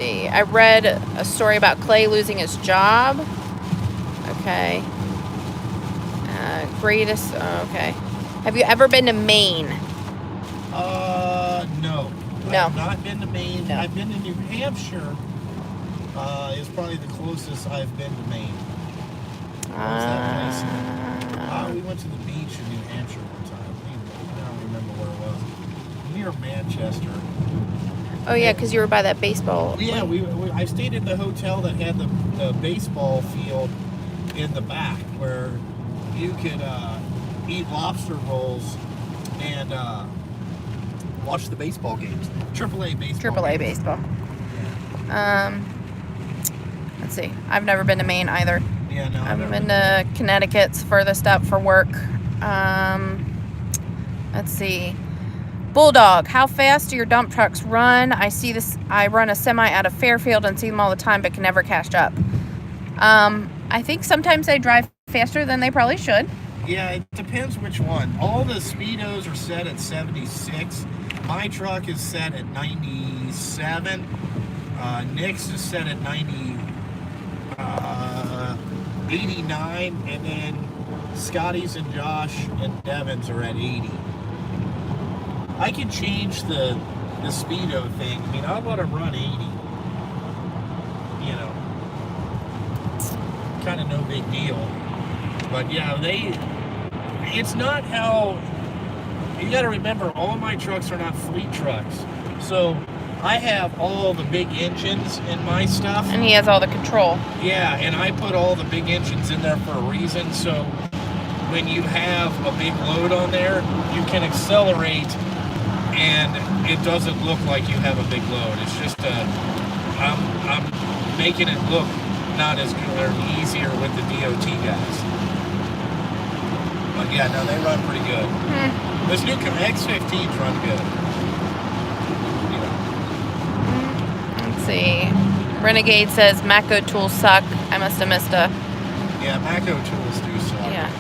I read a story about Clay losing his job. Okay. Greatest. Okay. Have you ever been to Maine? No. No. I've not been to Maine. No. I've been to New Hampshire. Is probably the closest I've been to Maine. What's that place? We went to the beach in New Hampshire one time. I don't remember where it was. Near Manchester. Oh yeah, because you were by that baseball. Yeah, I stayed at the hotel that had the baseball field in the back where you could eat lobster rolls and watch the baseball games. AAA baseball. AAA baseball. Let's see. I've never been to Maine either. Yeah, no. I've been to Connecticut's furthest up for work. Let's see. Bulldog, how fast do your dump trucks run? I see this. I run a semi out of Fairfield and see them all the time, but can never catch up. I think sometimes they drive faster than they probably should. Yeah, it depends which one. All the speedos are set at 76. My truck is set at 97. Nick's is set at 89, and then Scotty's and Josh and Devin's are at 80. I can change the speedo thing. I mean, I let them run 80. You know, kind of no big deal. But yeah, it's not how, you got to remember, all my trucks are not fleet trucks. So I have all the big engines in my stuff. And he has all the control. Yeah, and I put all the big engines in there for a reason. So when you have a big load on there, you can accelerate and it doesn't look like you have a big load. It's just I'm making it look not as good or easier with the DOT guys. But yeah, no, they run pretty good. Those new X15s run good. Let's see. Renegade says Matco tools suck. I must have missed a. Yeah, Matco tools do suck. Yeah.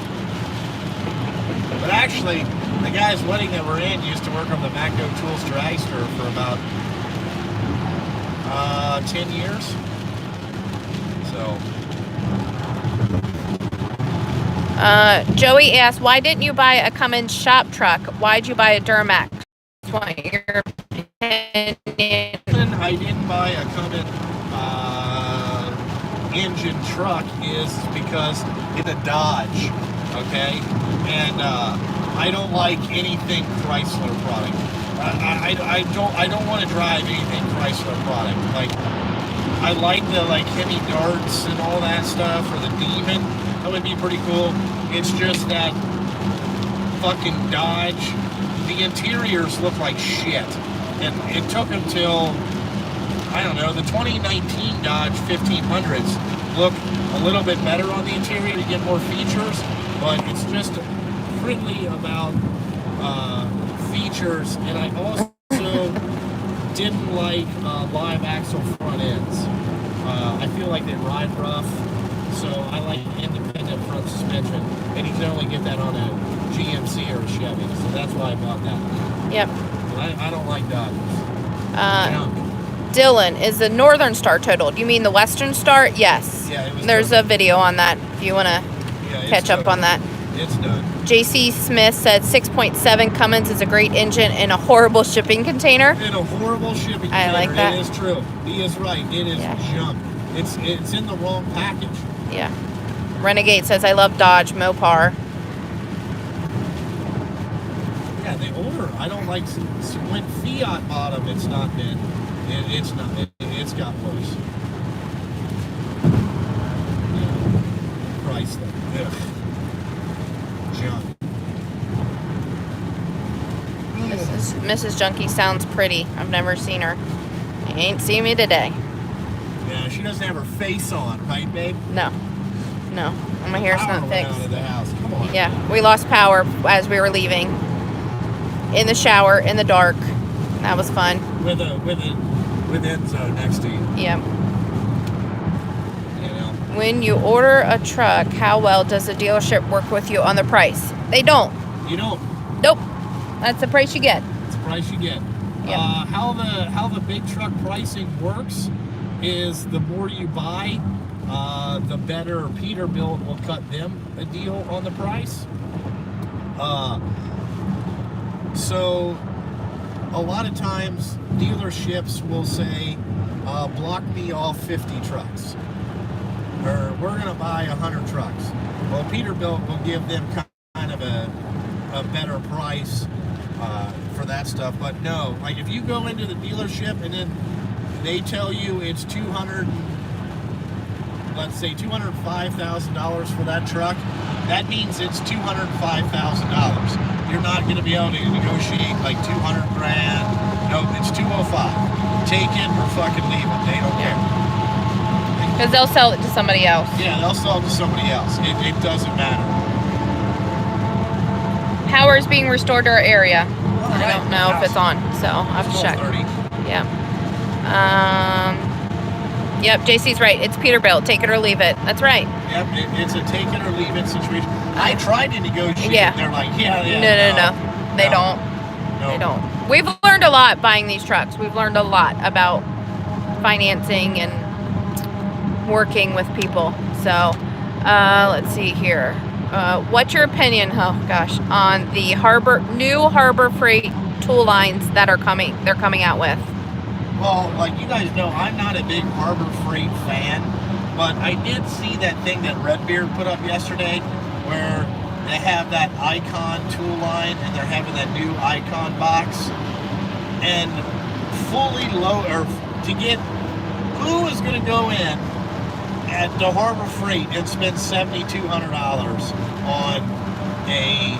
But actually, the guy's wedding that we're in used to work on the Matco Tools dragster for about 10 years. So. Joey asked, why didn't you buy a Cummins shop truck? Why'd you buy a Duramax? Want your opinion? I didn't buy a Cummins engine truck is because it's a Dodge, okay? And I don't like anything Chrysler product. I don't want to drive anything Chrysler product. Like, I like the Hemi Darts and all that stuff, or the Demon. That would be pretty cool. It's just that fucking Dodge. The interiors look like shit, and it took until, I don't know, the 2019 Dodge 1500s look a little bit better on the interior to get more features, but it's just really about features. And I also didn't like live axle front ends. I feel like they ride rough, so I like independent front suspension, and you can only get that on a GMC or a Chevy, so that's why I bought that. Yep. I don't like Dodges. Junk. Dylan, is the Northern Star totaled? You mean the Western Star? Yes. Yeah, it was There's a video on that if you want to catch up on that. It's done. JC Smith said 6.7 Cummins is a great engine in a horrible shipping container. In a horrible shipping container. I like that. It is true. He is right. It is junk. It's in the wrong package. Yeah. Renegade says, I love Dodge Mopar. Yeah, the older, I don't like, when Fiat bought them, it's not been, it's got worse. Chrysler. Ugh. Junk. Mrs. Junkie sounds pretty. I've never seen her. You ain't seen me today. Yeah, she doesn't have her face on, right, babe? No. My hair's not fixed. Out of the house. Come on. Yeah, we lost power as we were leaving. In the shower, in the dark. That was fun. With Enzo next to you. Yeah. You know. When you order a truck, how well does the dealership work with you on the price? They don't. You don't. Nope. That's the price you get. It's the price you get. Yep. How the big truck pricing works is the more you buy, the better Peterbilt will cut them a deal on the price. So a lot of times dealerships will say, block me all 50 trucks, or we're going to buy 100 trucks. Well, Peterbilt will give them kind of a better price for that stuff. But no, like if you go into the dealership and then they tell you it's let's say $205,000 for that truck, that means it's $205,000. You're not going to be able to negotiate like 200 grand. No, it's 205. Take it or fucking leave it. They don't care. Because they'll sell it to somebody else. Yeah, they'll sell it to somebody else. It doesn't matter. Power is being restored to our area. Right. I don't know if it's on, so I'll have to check. 12:30. Yeah. Yep, JC's right. It's Peterbilt. Take it or leave it. That's right. Yep, it's a take it or leave it situation. I tried to negotiate. Yeah. They're like, No. They don't. No. They don't. We've learned a lot buying these trucks. We've learned a lot about financing and working with people. So, let's see here. What's your opinion, on the new Harbor Freight tool lines that they're coming out with? Well, like you guys know, I'm not a big Harbor Freight fan, but I did see that thing that Redbeard put up yesterday where they have that Icon tool line and they're having that new Icon box. And fully who is going to go in at the Harbor Freight and spend $7,200 on a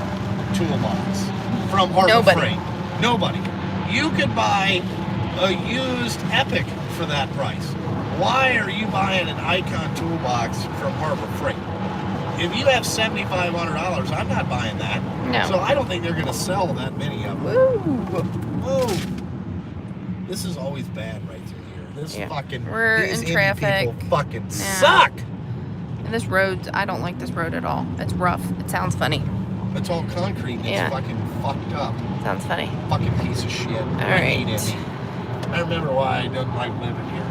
toolbox from Harbor Freight? Nobody. You could buy a used Epic for that price. Why are you buying an Icon toolbox from Harbor Freight? If you have $7,500, I'm not buying that. No. So I don't think they're going to sell that many of them. Woo. This is always bad right through here. We're these in Indy traffic. people fucking suck. And this road, I don't like this road at all. It's rough. It sounds funny. It's all concrete. It's fucking fucked up. Sounds funny. Fucking piece of shit. I hate Indy. I remember why I don't like living here.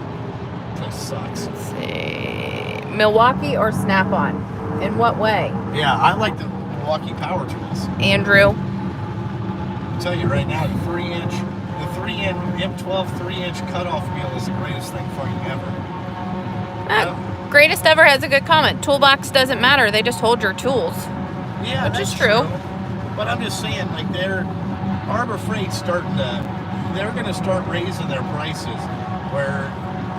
It sucks. Let's see. Milwaukee or Snap-on? In what way? Yeah, I like the Milwaukee power tools. Andrew? I'll tell you right now, the M12 3-inch cutoff wheel is the greatest thing fucking ever. Greatest ever has a good comment. Toolbox doesn't matter. They just hold your tools. Yeah, which that's is true. But I'm just saying, like, Harbor Freight's they're going to start raising their prices where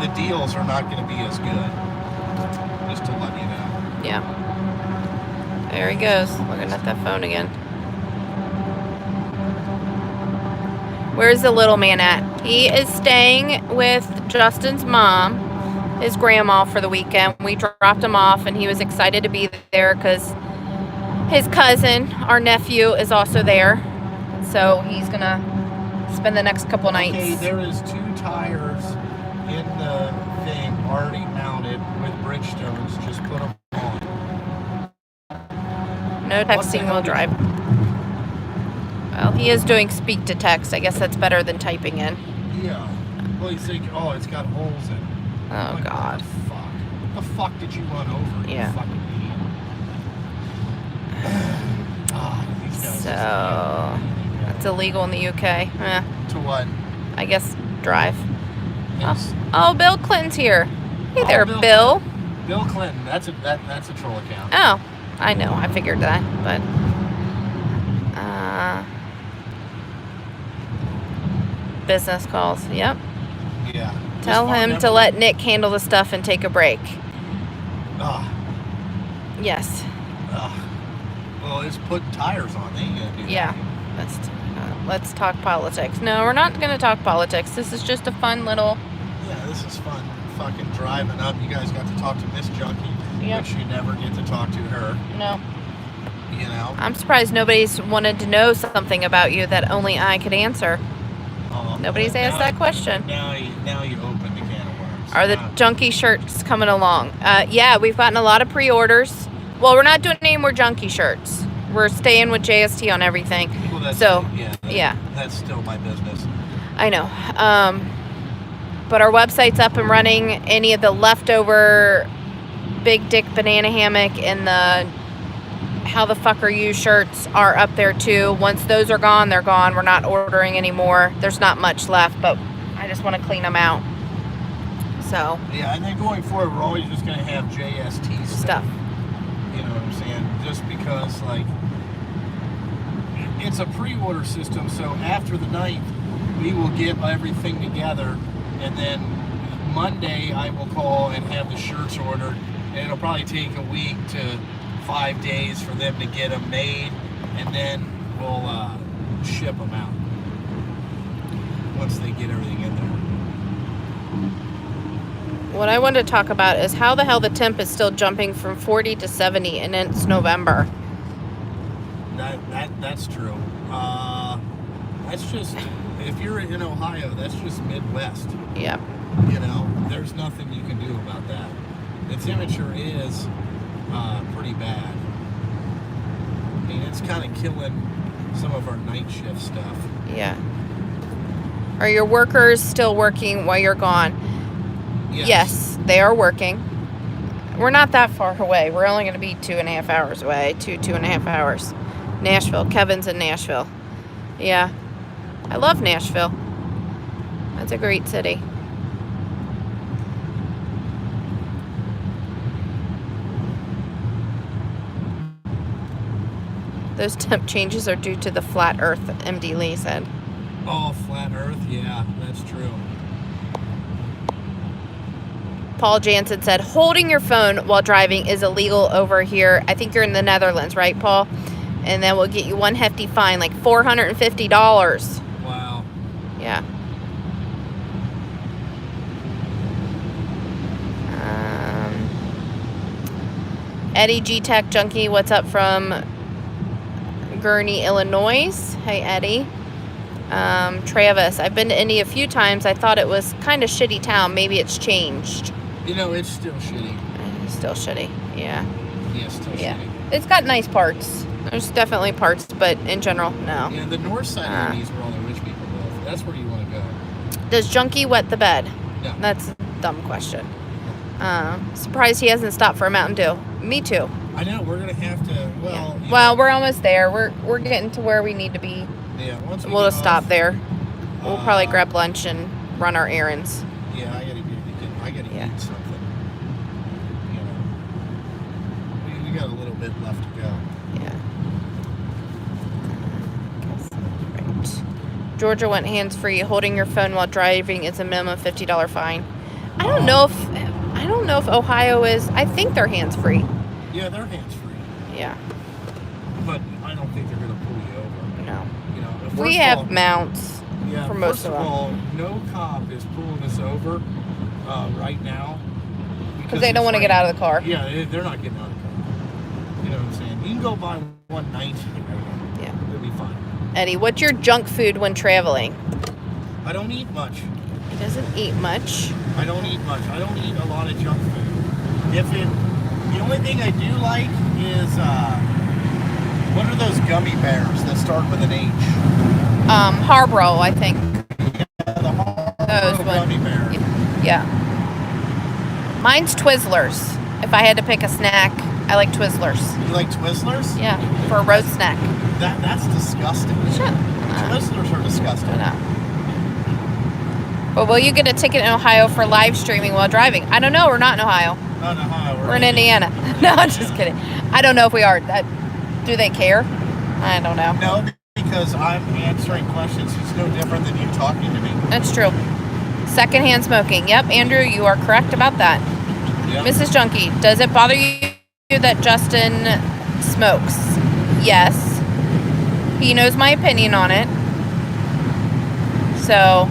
the deals are not going to be as good. Just to let you know. Yeah. There he goes, looking at that phone again. Where's the little man at? He is staying with Justin's mom, his grandma, for the weekend. We dropped him off, and he was excited to be there because his cousin, our nephew, is also there. So he's gonna spend the next couple nights. Okay, there is 2 tires in the thing already mounted with Bridgestones. Just put them on. No texting while driving. Well, he is doing speak to text. I guess that's better than typing in. Yeah. Well, he's thinking, oh, it's got holes in it. Oh, like, God. What the fuck did you run over? Yeah. You fucking idiot. These guys So, just it's illegal in the UK. To what? I guess drive. Yes. Oh, Bill Clinton's here. Hey Oh, there, Bill. Bill Clinton. That's a troll account. Oh, I know. I figured that, but business calls. Yep. Yeah. Tell him to let Nick handle the stuff and take a break. Yes. Well, it's putting tires on. They ain't gonna do Yeah. that. Let's talk politics. No, we're not going to talk politics. This is just a fun little. Yeah, this is fun. Fucking driving up. You guys got to talk to Miss Junkie, Yep. which you never get to talk to her. No. You know. I'm surprised nobody's wanted to know something about you that only I could answer. Nobody's asked that question. Now you open the can of worms. Are the Junkie shirts coming along? Yeah, we've gotten a lot of pre-orders. Well, we're not doing any more Junkie shirts. We're staying with JST on everything. Well, that's still my business. I know. But our website's up and running. Any of the leftover Big Dick Banana Hammock and the How the Fuck Are You shirts are up there too. Once those are gone, they're gone. We're not ordering anymore. There's not much left, but I just want to clean them out. So. Yeah, and then going forward, we're always just going to have JST stuff. You know what I'm saying? Just because, like, it's a pre-order system, so after the 9th, we will get everything together, and then Monday I will call and have the shirts ordered, and it'll probably take a week to 5 days for them to get them made, and then we'll ship them out once they get everything in there. What I wanted to talk about is how the hell the temp is still jumping from 40 to 70 and it's November. That's true. That's just, if you're in Ohio, that's just Midwest. Yep. You know, there's nothing you can do about that. The temperature is pretty bad. I mean, it's kind of killing some of our night shift stuff. Yeah. Are your workers still working while you're gone? Yes, they are working. We're not that far away. We're only going to be 2.5 hours away. 2.5 hours. Nashville. Kevin's in Nashville. Yeah. I love Nashville. That's a great city. Those temp changes are due to the flat earth, MD Lee said. Oh, flat earth? Yeah, that's true. Paul Jansen said, holding your phone while driving is illegal over here. I think you're in the Netherlands, right, Paul? And then we'll get you one hefty fine, like $450. Wow. Yeah. Eddie G Tech Junkie, what's up from Gurney, Illinois? Hey, Eddie. Travis, I've been to Indy a few times. I thought it was kind of shitty town. Maybe it's changed. You know, it's still shitty. Still shitty, yeah. Yeah, still shitty. It's got nice parts. There's definitely parts, but in general, no. Yeah, the north side of Indy is where all the rich people live. That's where you want to go. Does Junkie wet the bed? No. That's a dumb question. Surprised he hasn't stopped for a Mountain Dew. Me too. I know, we're going to have to, well... Yeah. Well, we're almost there. We're getting to where we need to be. Yeah, once We'll just stop there. We'll probably grab lunch and run our errands. Yeah, I gotta eat something. You know, we got a little bit left to go. Yeah. Right. Georgia went hands-free. Holding your phone while driving is a minimum $50 fine. I don't know if Ohio is. I think they're hands-free. Yeah, they're hands-free. Yeah. But I don't think they're gonna pull you over. No. You know, We have mounts for most of them. First of all, no cop is pulling us over right now Because they don't want to get out of the car. Yeah, they're not getting out of the car. You know what I'm saying? You can go buy 190 right now. Yeah. It'll be fine. Eddie, what's your junk food when traveling? I don't eat much. He doesn't eat much. I don't eat much. I don't eat a lot of junk food. The only thing I do like is, what are those gummy bears that start with an H? Harborough, I think. Yeah, the Those gummy bears. Yeah. Mine's Twizzlers. If I had to pick a snack, I like Twizzlers. You like Twizzlers? Yeah, for a road snack. That's disgusting. Shut up. Twizzlers are disgusting. I know. But will you get a ticket in Ohio for live streaming while driving? I don't know. We're not in Ohio. Not in Ohio. We're in Indiana. No, I'm just kidding. I don't know if we are. Do they care? I don't know. No, because I'm answering questions. It's no different than you talking to me. That's true. Secondhand smoking. Yep, Andrew, you are correct about that. Yep. Mrs. Junkie, does it bother you that Justin smokes? Yes. He knows my opinion on it. So,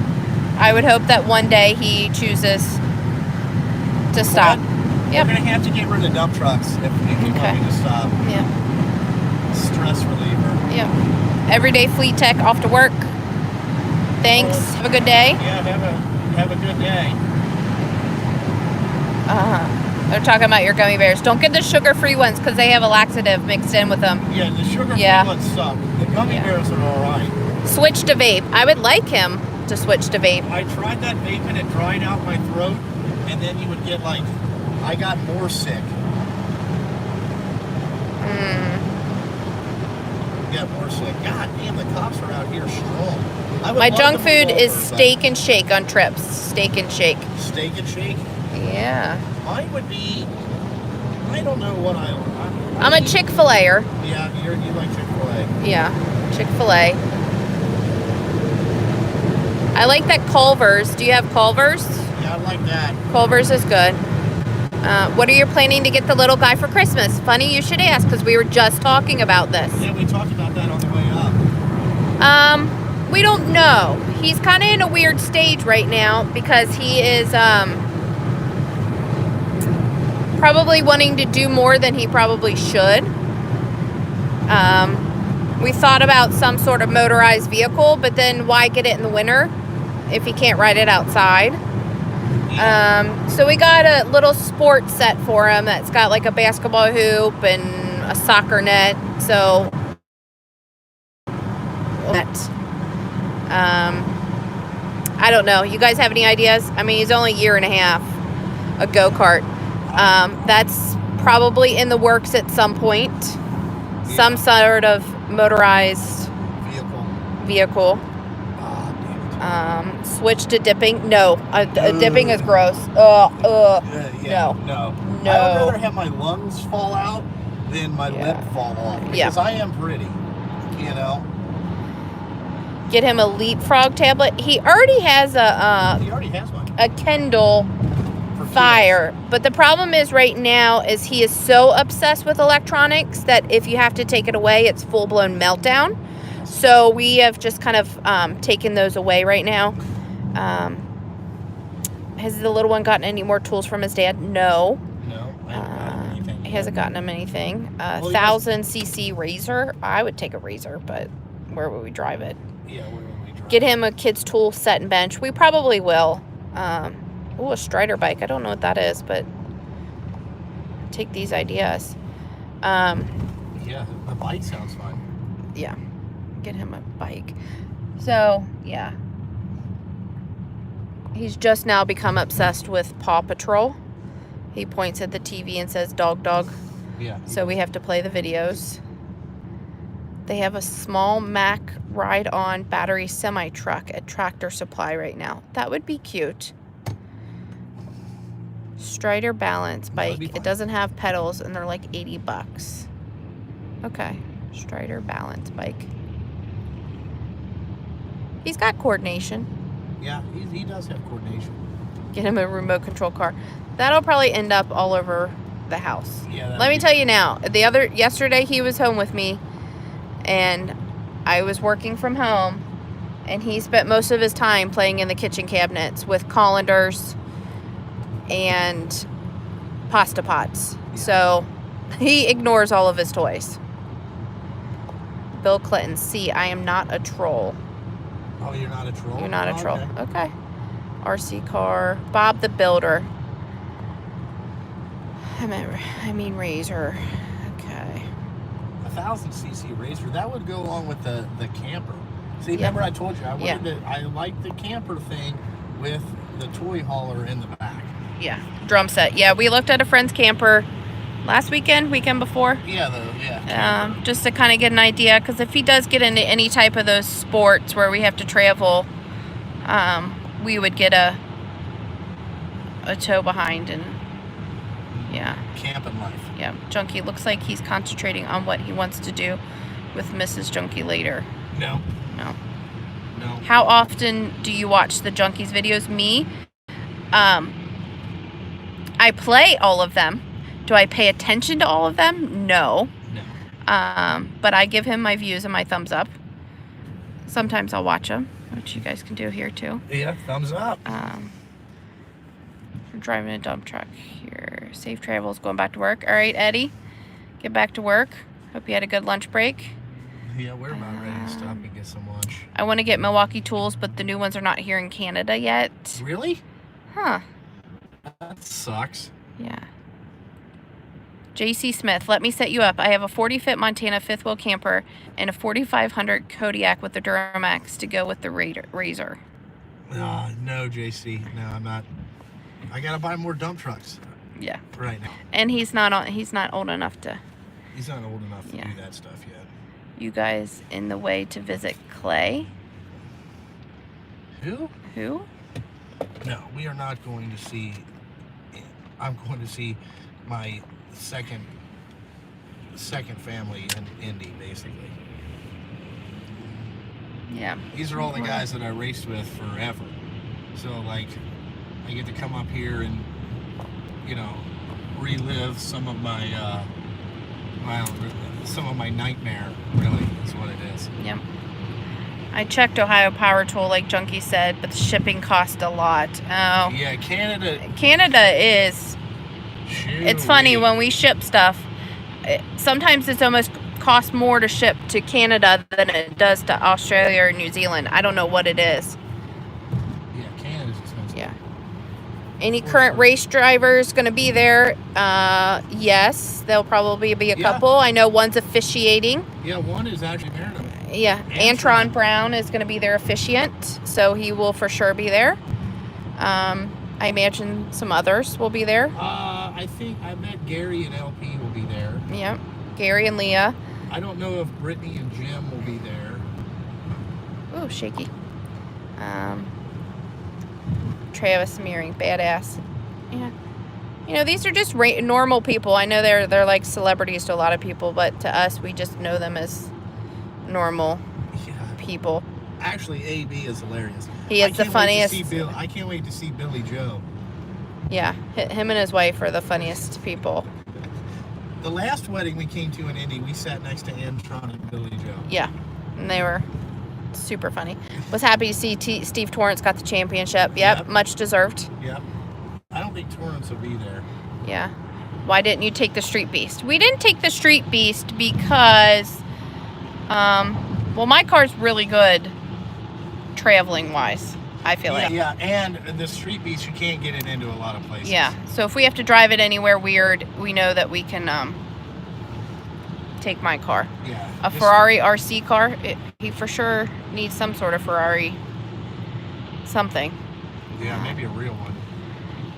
I would hope that one day he chooses to stop. Yep. We're going to have to get rid of dump trucks if you want me to stop. Yeah. Stress reliever. Yep. Everyday fleet tech off to work. Thanks. Have a good day. Yeah, have a good day. They're talking about your gummy bears. Don't get the sugar-free ones because they have a laxative mixed in with them. Yeah, the sugar-free ones suck. The gummy bears are all right. Switch to vape. I would like him to switch to vape. I tried that vape and it dried out my throat, and then you would get like, I got more sick. Get more sick. God damn, the cops are out here strong. My junk food is steak and shake on trips. Steak and shake. Steak and shake? Yeah. Mine would be, I don't know what I'm a Chick-fil-A-er. Yeah, you like Chick-fil-A. Yeah, Chick-fil-A. I like that Culver's. Do you have Culver's? Yeah, I like that. Culver's is good. What are you planning to get the little guy for Christmas? Funny you should ask because we were just talking about this. Yeah, we talked about that on the way up. We don't know. He's kind of in a weird stage right now because he is probably wanting to do more than he probably should. We thought about some sort of motorized vehicle, but then why get it in the winter if he can't ride it outside? So we got a little sports set for him that's got like a basketball hoop and a soccer net. So I don't know. You guys have any ideas? I mean, he's only a year and a half. A go-kart. That's probably in the works at some point. Yeah. Some sort of motorized vehicle. Switch to dipping. No, dipping is gross. No. No. I would rather have my lungs fall out than my lip fall off because I am pretty, you know. Get him a Leapfrog tablet. He already has a Kindle Fire, but the problem is right now is he is so obsessed with electronics that if you have to take it away, it's full-blown meltdown. So we have just kind of taken those away right now. Has the little one gotten any more tools from his dad? No. I haven't gotten anything. He hasn't gotten him anything. 1000cc razor. I would take a razor, but where would we drive it? Yeah, where would we drive? Get him a kid's tool set and bench. We probably will. A Strider bike. I don't know what that is, but take these ideas. Yeah, the bike sounds fun. Yeah, get him a bike. So, yeah. He's just now become obsessed with Paw Patrol. He points at the TV and says, dog, dog. Yeah. So we have to play the videos. They have a small Mack ride-on battery semi-truck at Tractor Supply right now. That would be cute. Strider balance bike. It doesn't have pedals and they're like 80 bucks. Okay. Strider balance bike. He's got coordination. Yeah, he does have coordination. Get him a remote control car. That'll probably end up all over the house. Yeah. Let me tell you now. Yesterday he was home with me and I was working from home and he spent most of his time playing in the kitchen cabinets with colanders and pasta pots. Yeah. So he ignores all of his toys. Bill Clinton, see, I am not a troll. Oh, you're not a troll? You're not a Oh, troll. Okay. RC car. Bob the Builder. I mean Razor. Okay. 1,000cc Razor. That would go along with the camper. See, Yep. remember I told you I like the camper thing with the toy hauler in the back. Yeah. Drum set. Yeah, we looked at a friend's camper last weekend before. Yeah, Just to kind of get an idea, because if he does get into any type of those sports where we have to travel, we would get a tow behind and yeah. Camping life. Yeah, Junkie looks like he's concentrating on what he wants to do with Mrs. Junkie later. No. No. How often do you watch the Junkies videos? Me? I play all of them. Do I pay attention to all of them? No. But I give him my views and my thumbs up. Sometimes I'll watch them, which you guys can do here too. Yeah, thumbs up. We're driving a dump truck here. Safe travels, going back to work. All right, Eddie, get back to work. Hope you had a good lunch break. Yeah, we're about ready to stop and get some lunch. I want to get Milwaukee tools, but the new ones are not here in Canada yet. Really? Huh. That sucks. Yeah. JC Smith, let me set you up. I have a 40-foot Montana fifth wheel camper and a 4500 Kodiak with the Duramax to go with the Razor. No, JC. No, I'm not. I gotta buy more dump trucks. Yeah. Right now. And he's not old enough to. He's not old enough to do that stuff yet. You guys in the way to visit Clay? Who? No, we are not going to see. I'm going to see my second family in Indy, basically. Yeah. These are all the guys that I raced with forever. So like, I get to come up here and, relive some of my nightmare. Really, is what it is. Yep. I checked Ohio Power Tool, like Junkie said, but the shipping cost a lot. Oh. Yeah, Canada is. It's funny when we ship stuff. Sometimes it's almost costs more to ship to Canada than it does to Australia or New Zealand. I don't know what it is. Yeah, Canada's expensive. Yeah. Any current race drivers going to be there? Yes, there'll probably be a couple. I know one's officiating. Yeah, one is actually married. Yeah, Antron Brown is going to be their officiant, so he will for sure be there. I imagine some others will be there. I bet Gary and LP will be there. Yeah, Gary and Leah. I don't know if Brittany and Jim will be there. Ooh, shaky. Travis Meering, badass. Yeah. These are just normal people. I know they're like celebrities to a lot of people, but to us, we just know them as normal people. Actually, AB is hilarious. He is the funniest. I can't wait to see Billy Joe. Yeah, him and his wife are the funniest people. The last wedding we came to in Indy, we sat next to Antron and Billy Joe. Yeah, and they were super funny. Was happy to see Steve Torrance got the championship. Yep, much deserved. Yep. I don't think Torrance will be there. Yeah. Why didn't you take the Street Beast? We didn't take the Street Beast because, my car's really good traveling wise, I feel like. Yeah, and the Street Beast, you can't get it into a lot of places. Yeah, so if we have to drive it anywhere weird, we know that we can take my car. Yeah. A Ferrari RC car, he for sure needs some sort of Ferrari something. Yeah, maybe a real one.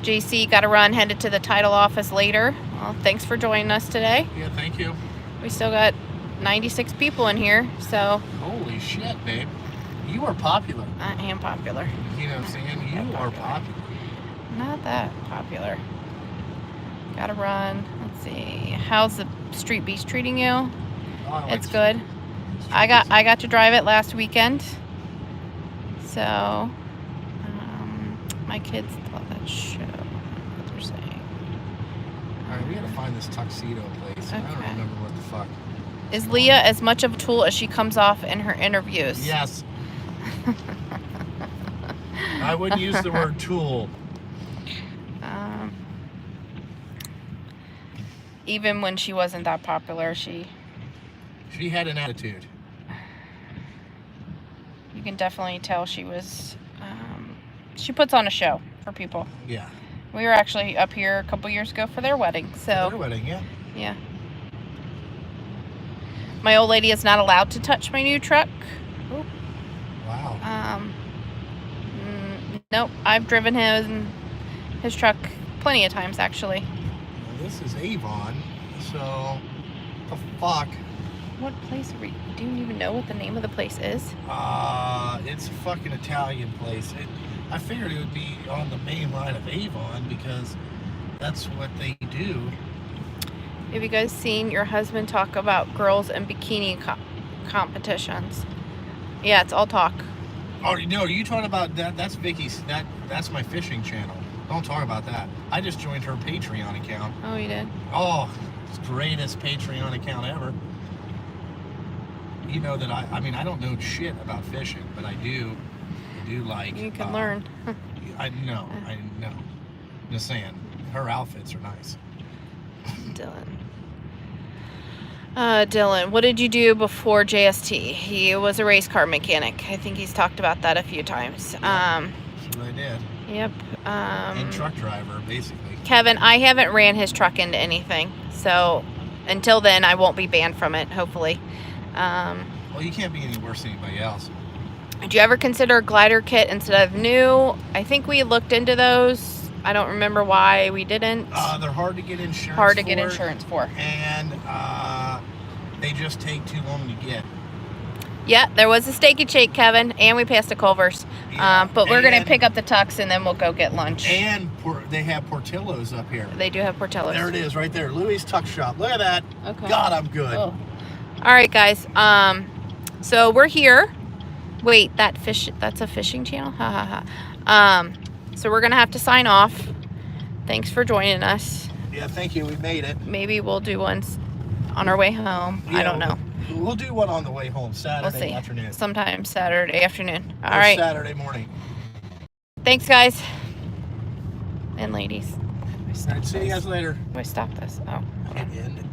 JC got to run, headed to the title office later. Well, thanks for joining us today. Yeah, thank you. We still got 96 people in here, so. Holy shit, babe. You are popular. I am popular. You know what I'm saying? You are popular. Not that popular. Gotta run. Let's see. How's the Street Beast treating you? Oh, It's good. I got to drive it last weekend. So, my kids love that show. What they're saying. Alright, we gotta find this tuxedo place. Okay. I don't remember what the fuck. Is Leah as much of a tool as she comes off in her interviews? Yes. I wouldn't use the word tool. Even when she wasn't that popular, She had an attitude. You can definitely tell she was, she puts on a show for people. Yeah. We were actually up here a couple years ago for their wedding. So Their wedding, yeah. Yeah. My old lady is not allowed to touch my new truck. Ooh. Wow. Nope. I've driven his truck plenty of times, actually. Well, this is Avon, so the fuck? What place are we? Do you even know what the name of the place is? It's a fucking Italian place. I figured it would be on the main line of Avon because that's what they do. Have you guys seen your husband talk about girls and bikini competitions? Yeah, it's all talk. Oh no, are you talking about that? That's Vicky's. That's my fishing channel. Don't talk about that. I just joined her Patreon account. Oh, you did? Oh, it's the greatest Patreon account ever. You know that I mean I don't know shit about fishing, but I do like. You can learn. I know. Just saying, her outfits are nice. Dylan, what did you do before JST? He was a race car mechanic. I think he's talked about that a few times. Yep. That's what I did. Yep. And truck driver, basically. Kevin, I haven't ran his truck into anything, so until then, I won't be banned from it, hopefully. Well, you can't be any worse than anybody else. Did you ever consider a glider kit instead of new? I think we looked into those. I don't remember why we didn't. They're hard to get insurance for. And they just take too long to get. Yeah, there was a steak and shake, Kevin, and we passed a Culver's. Yeah. But we're going to pick up the tux, and then we'll go get lunch. And they have Portillo's up here. They do have Portillo's. There it is, right there. Louis' Tuck Shop. Look at that. Okay. God, I'm good. Oh. All right, guys. So we're here. Wait, that's a fishing channel? Ha ha ha. So we're going to have to sign off. Thanks for joining us. Yeah, thank you. We made it. Maybe we'll do one on our way home. Yeah, I don't know. We'll do one on the way home Saturday afternoon. Sometime Saturday afternoon. All or right. Saturday morning. Thanks, guys. And ladies. All right, see you guys later. Wait, stop this. Oh. Hit end.